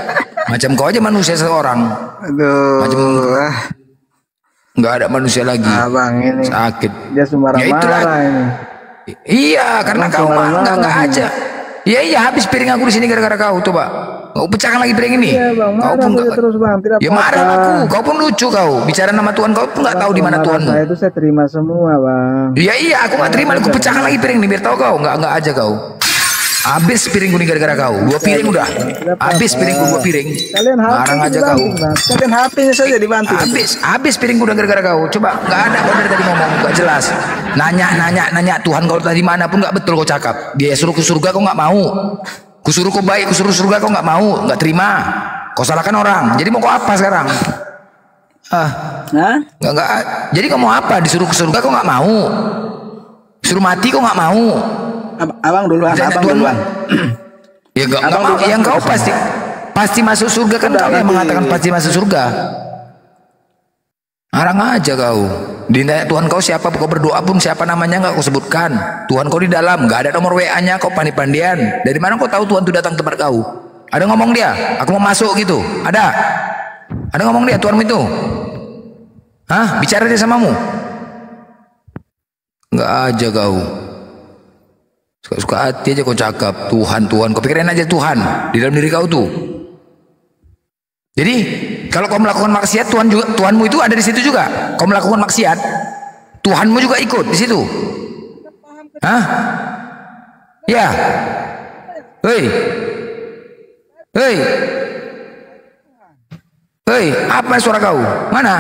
Macam kau aja manusia seorang. Aduh. Macam nggak ada manusia lagi. Abang ini Sakit. dia cuma Ya itulah. marah ini. Iya, karena Abang kau cuma nggak marah aja. Iya, habis piring aku di sini gara-gara kau, coba. Kau pecahkan lagi piring ini. Iya bang, Kau marah pun saja terus bang, tidak ya apa-apa. marah aku. Kau pun lucu kau. Bicara nama Tuhan kau pun nggak tahu di mana Marah Tuhanmu. saya itu saya terima semua bang. Iya, aku nggak terima. Aku pecahkan lagi piring ini biar tahu kau. Nggak aja kau. Habis piringku nih gara-gara kau. 2 piring udah. Habis piringku 2 piring. Kalian Marah aja kau. Kalian HP-nya saja dibanting. Habis piringku udah gara-gara kau. Coba nggak ada kau dari tadi ngomong nggak jelas. Nanya Tuhan kau tadi mana pun nggak betul kau cakap. Dia suruh ke surga kau nggak mau. Kusuruh kau baik, kusuruh surga kau nggak mau, nggak terima. Kau salahkan orang. Jadi mau kau apa sekarang? Nggak. Jadi kau mau apa? Disuruh ke surga kau nggak mau. Suruh mati kau nggak mau. Abang duluan, abang duluan. Ya nggak mau. Yang kau pasti masuk surga kan kau yang mengatakan pasti masuk surga. Arang aja kau. Ditanya Tuhan kau siapa, kau berdoa pun siapa namanya nggak kau sebutkan. Tuhan kau di dalam, nggak ada nomor WA-nya, kau pandai-pandian. Dari mana kau tahu Tuhan itu datang ke tempat kau? Ada ngomong dia, aku mau masuk gitu. Ada ngomong dia Tuhanmu itu. Hah? Bicara dia samamu? Nggak aja kau. Suka-suka hati aja kau cakap Tuhan. Kau pikirin aja Tuhan di dalam diri kau tuh. Jadi kalau kau melakukan maksiat, Tuhanmu itu ada di situ juga. Kau melakukan maksiat, Tuhanmu juga ikut di situ. Hah? Ya. Hei, apa suara kau? Mana?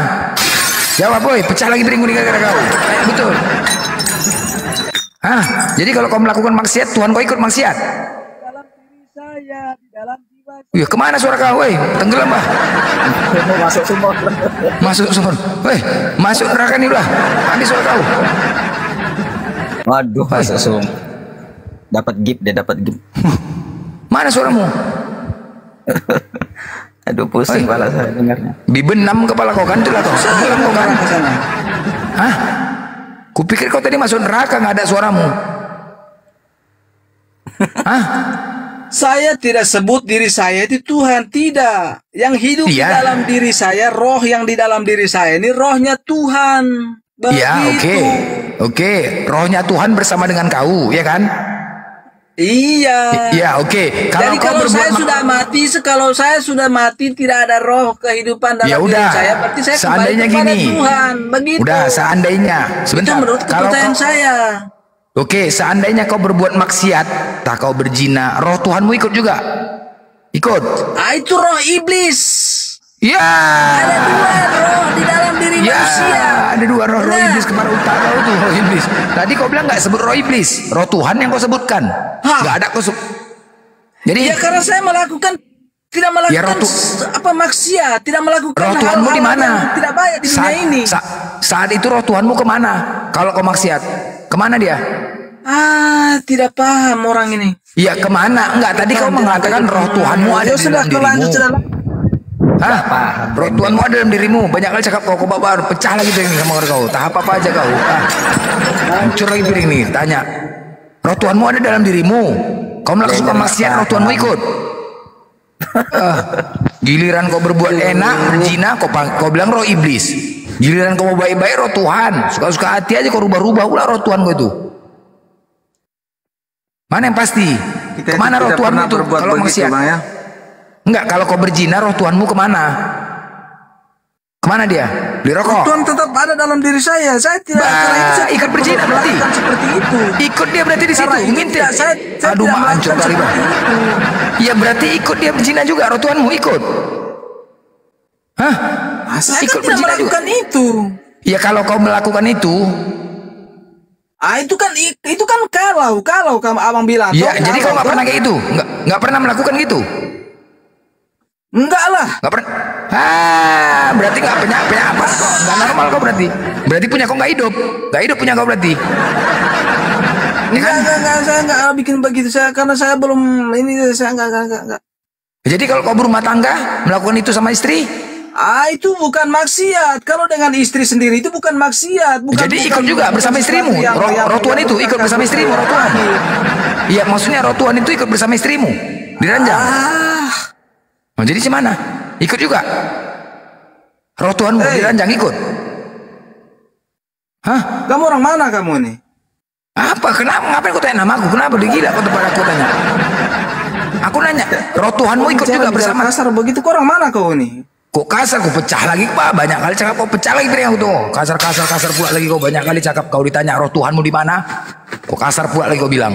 Jawab, boy. Pecah lagi piringku gara-gara kau. Betul. Hah? Jadi kalau kau melakukan maksiat, Tuhan kau ikut maksiat. Dalam diri saya, di dalam jiwa. Wih, kemana suara kau? Woi, tenggelam bah. Masuk sumur. Masuk sumur. Woi, masuk neraka nih udah. Habis suara kau. Waduh, masuk sumur. Dapat gift dia, dapat gift. Mana suaramu? Aduh, pusing kepala saya dengarnya. Bibenam kepala kau kan itulah kau. Tenggelam kau kan. Hah? Kupikir kau tadi masuk neraka nggak ada suaramu. Hah? Saya tidak sebut diri saya itu Tuhan, tidak. Yang hidup di Iya. dalam diri saya, roh yang di dalam diri saya ini rohnya Tuhan. Ya, Begitu. Oke. Rohnya Tuhan bersama dengan kau, ya kan? Iya. Ya, oke. Jadi kau kalau berbuat saya sudah mati, tidak ada roh kehidupan dalam ya diri udah. saya, berarti saya kembali Seandainya kepada gini. Tuhan. Begitu. Udah, seandainya. Itu Sebentar. menurut kepercayaan saya. Oke, seandainya kau berbuat maksiat, tak kau berzina, roh Tuhanmu ikut juga. Ikut. Itu roh iblis. Ya. Ada 2 roh di dalam diri Ya, manusia. ada 2 roh Nah. iblis kepala utara itu roh iblis. Tadi kau bilang nggak sebut roh iblis, roh Tuhan yang kau sebutkan. Hah? Nggak ada kau Jadi Ya karena saya tidak melakukan Ya, roh maksiat, tidak melakukan roh Tuhanmu hal-hal di mana? yang tidak baik di dunia ini. Saat itu roh Tuhanmu kemana? Kalau kau maksiat, kemana dia? Tidak paham orang ini. Iya kemana? Enggak, tadi kau mengatakan roh Tuhanmu ada di dalam dirimu. Hah? Roh Tuhanmu ada dalam dirimu. Banyak kali cakap kau bawa pecah lagi piring ini sama kau. Tahap apa aja kau? Hancur lagi piring ini. Tanya. Roh Tuhanmu ada dalam dirimu. Kau melakukan maksiat, roh Tuhanmu ikut. Giliran kau berbuat enak, berzina, kau bilang roh iblis. Giliran kau mau baik-baik, roh Tuhan. Suka-suka hati aja kau rubah-rubah pula roh Tuhan kau itu. Mana yang pasti? Kemana roh Tuhanmu itu kalau maksiat? Enggak, kalau kau berzina roh Tuhanmu kemana? Kemana dia? Beli rokok? Tuhan tetap ada dalam diri saya. Saya tidak ikut berzina berarti. Seperti itu. Ikut dia berarti di situ. Ngintip. Saya Aduh, tidak hancur melakukan kali bang. seperti itu. Ya berarti ikut dia berzina juga. Roh Tuhanmu ikut. Hah? Saya Ikut kan tidak berzina melakukan itu. Ya kalau kau melakukan itu, Itu kan kalau kamu abang bilang. ya jadi kau nggak pernah kayak gitu, nggak pernah melakukan gitu, Enggak lah. nggak pernah. Berarti nggak punya apa? Nggak normal kau berarti. Berarti punya kau nggak hidup punya kau berarti. Ya kan? Enggak, saya enggak bikin begitu. Karena saya belum saya enggak. Jadi kalau kau berumah tangga melakukan itu sama istri, Itu bukan maksiat. Kalau dengan istri sendiri itu bukan maksiat. jadi ikut juga bersama istrimu. Roh Tuhan itu ikut bersama istrimu, roh Tuhan. Iya, maksudnya roh Tuhan itu ikut bersama istrimu di ranjang. Jadi gimana? Ikut juga. Roh Tuhanmu di ranjang ikut. Hah? Kamu orang mana kamu nih? Apa? Kenapa? Ngapain kau tanya nama aku? Kenapa dia gila kau tempat aku tanya? Aku nanya, roh Tuhanmu ikut juga bersama. Kasar begitu, kau orang mana kau nih? Kok kasar, kau pecah lagi Pak. Banyak kali cakap, kau pecah lagi teriak tuh. Kasar pula lagi kau, banyak kali cakap. Kau ditanya roh Tuhanmu di mana? Kok kasar pula lagi kau bilang.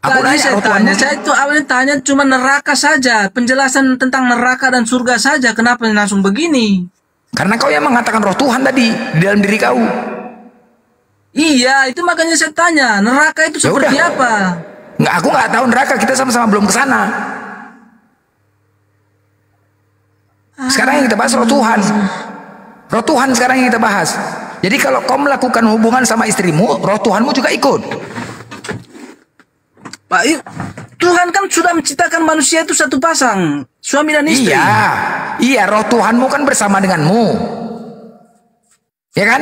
Aku Tadi nanya saya roh tanya, Tuhanmu. saya itu awalnya tanya cuma neraka saja, penjelasan tentang neraka dan surga saja. Kenapa langsung begini? Karena kau yang mengatakan roh Tuhan tadi di dalam diri kau. Iya, itu makanya saya tanya, neraka itu Ya seperti udah. apa? Nggak, aku nggak tahu neraka. Kita sama-sama belum ke sana. Sekarang yang kita bahas roh Tuhan. Roh Tuhan sekarang yang kita bahas. Jadi kalau kau melakukan hubungan sama istrimu, roh Tuhanmu juga ikut. Pak, Tuhan kan sudah menciptakan manusia itu satu pasang, suami dan istri. Iya, roh Tuhanmu kan bersama denganmu. Ya kan?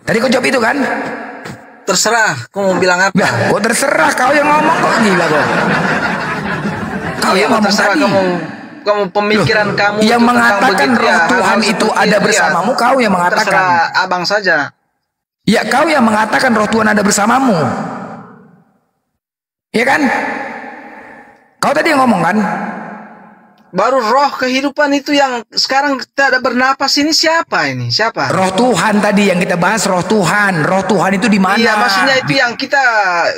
Tadi kau jawab itu kan? Terserah, kau mau bilang apa? Nah, kau terserah, kau yang ngomong kok gila kau. Kau yang ngomong terserah tadi. kamu pemikiran kamu Yang itu mengatakan tentang begitu roh ya, Tuhan hal-hal itu seperti ada itu ya. bersamamu, kau yang mengatakan. Terserah abang saja. Ya, kau yang mengatakan roh Tuhan ada bersamamu. Ya kan? Kau tadi yang ngomong kan? Baru roh kehidupan itu yang sekarang tidak ada bernapas ini siapa ini? Siapa? Roh Tuhan tadi yang kita bahas, roh Tuhan. Roh Tuhan itu di mana? Iya, maksudnya itu yang kita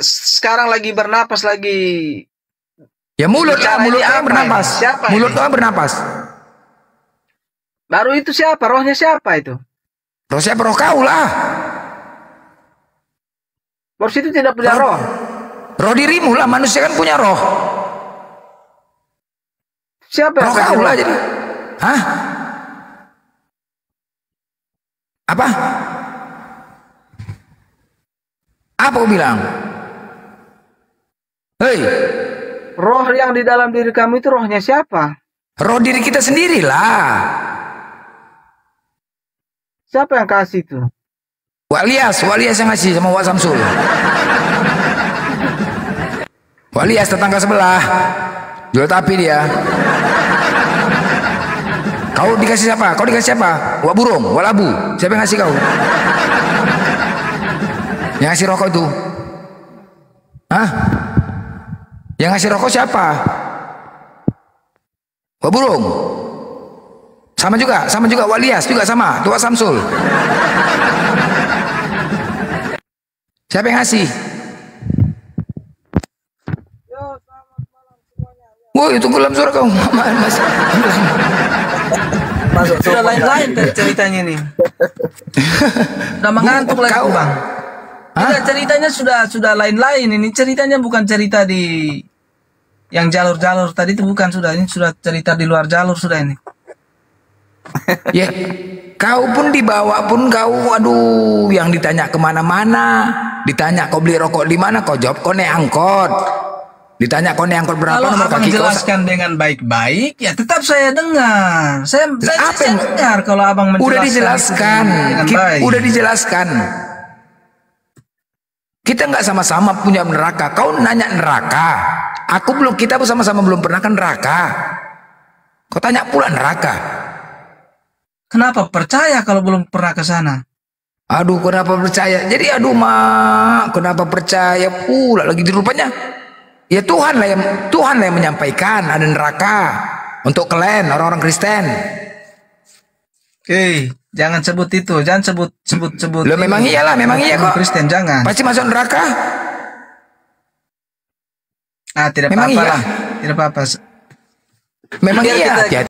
sekarang lagi bernapas lagi. Ya mulut lah, bicara mulut ini kau yang apa bernapas. ini? Siapa Mulut ini? kau yang bernapas. Baru itu siapa? Rohnya siapa itu? Roh siapa? Roh kau lah. Bos itu tidak punya roh. Roh dirimu lah, manusia kan punya roh. Siapa yang Roh kasih kau roh? lah jadi. Hah? Apa? Apa kau bilang? Hei, Roh yang di dalam diri kamu itu rohnya siapa? roh diri kita sendirilah. Siapa yang kasih itu? Walias yang ngasih sama Wak Samsul. Walias tetangga sebelah. Jual tapi dia. Kau dikasih siapa? Kau dikasih siapa? Wak Burung, Wak Labu. Siapa yang ngasih kau? Yang ngasih rokok itu? Hah? Yang ngasih rokok siapa? Wak Burung. Sama juga Walias juga sama, Tua Samsul. Siapa yang ngasih? Woi, itu dalam suara kau. Mas. Masuk sudah lain-lain kan ceritanya nih. Udah mengantuk lagi Kau- bang. Tidak, ceritanya sudah lain-lain ini. Ceritanya bukan cerita di yang jalur-jalur tadi itu bukan sudah. Ini sudah cerita di luar jalur sudah ini. Ya, kau pun dibawa pun kau, aduh, yang ditanya kemana-mana, ditanya kau beli rokok di mana, kau jawab kau naik angkot, ditanya kau naik angkot berapa Kalau nomor abang kaki kau. jelaskan dengan baik-baik, ya tetap saya dengar. Saya Apa yang- dengar kalau abang menjelaskan. Udah dijelaskan, itu dengan baik. udah dijelaskan. Kita nggak sama-sama punya neraka. Kau nanya neraka, kita sama-sama belum pernah ke neraka. Kau tanya pula neraka. Kenapa percaya kalau belum pernah ke sana? Aduh, kenapa percaya? Jadi aduh mak, kenapa percaya pula lagi di rupanya? Ya Tuhan lah yang menyampaikan ada neraka untuk kalian orang-orang Kristen. Jangan sebut itu, jangan sebut. Loh memang iyalah, memang iya kok. Kristen jangan. Pasti masuk neraka. Ah, tidak Memang apa-apa iya. lah. Tidak apa-apa. Memang Biar iya. kita- Hati-hati.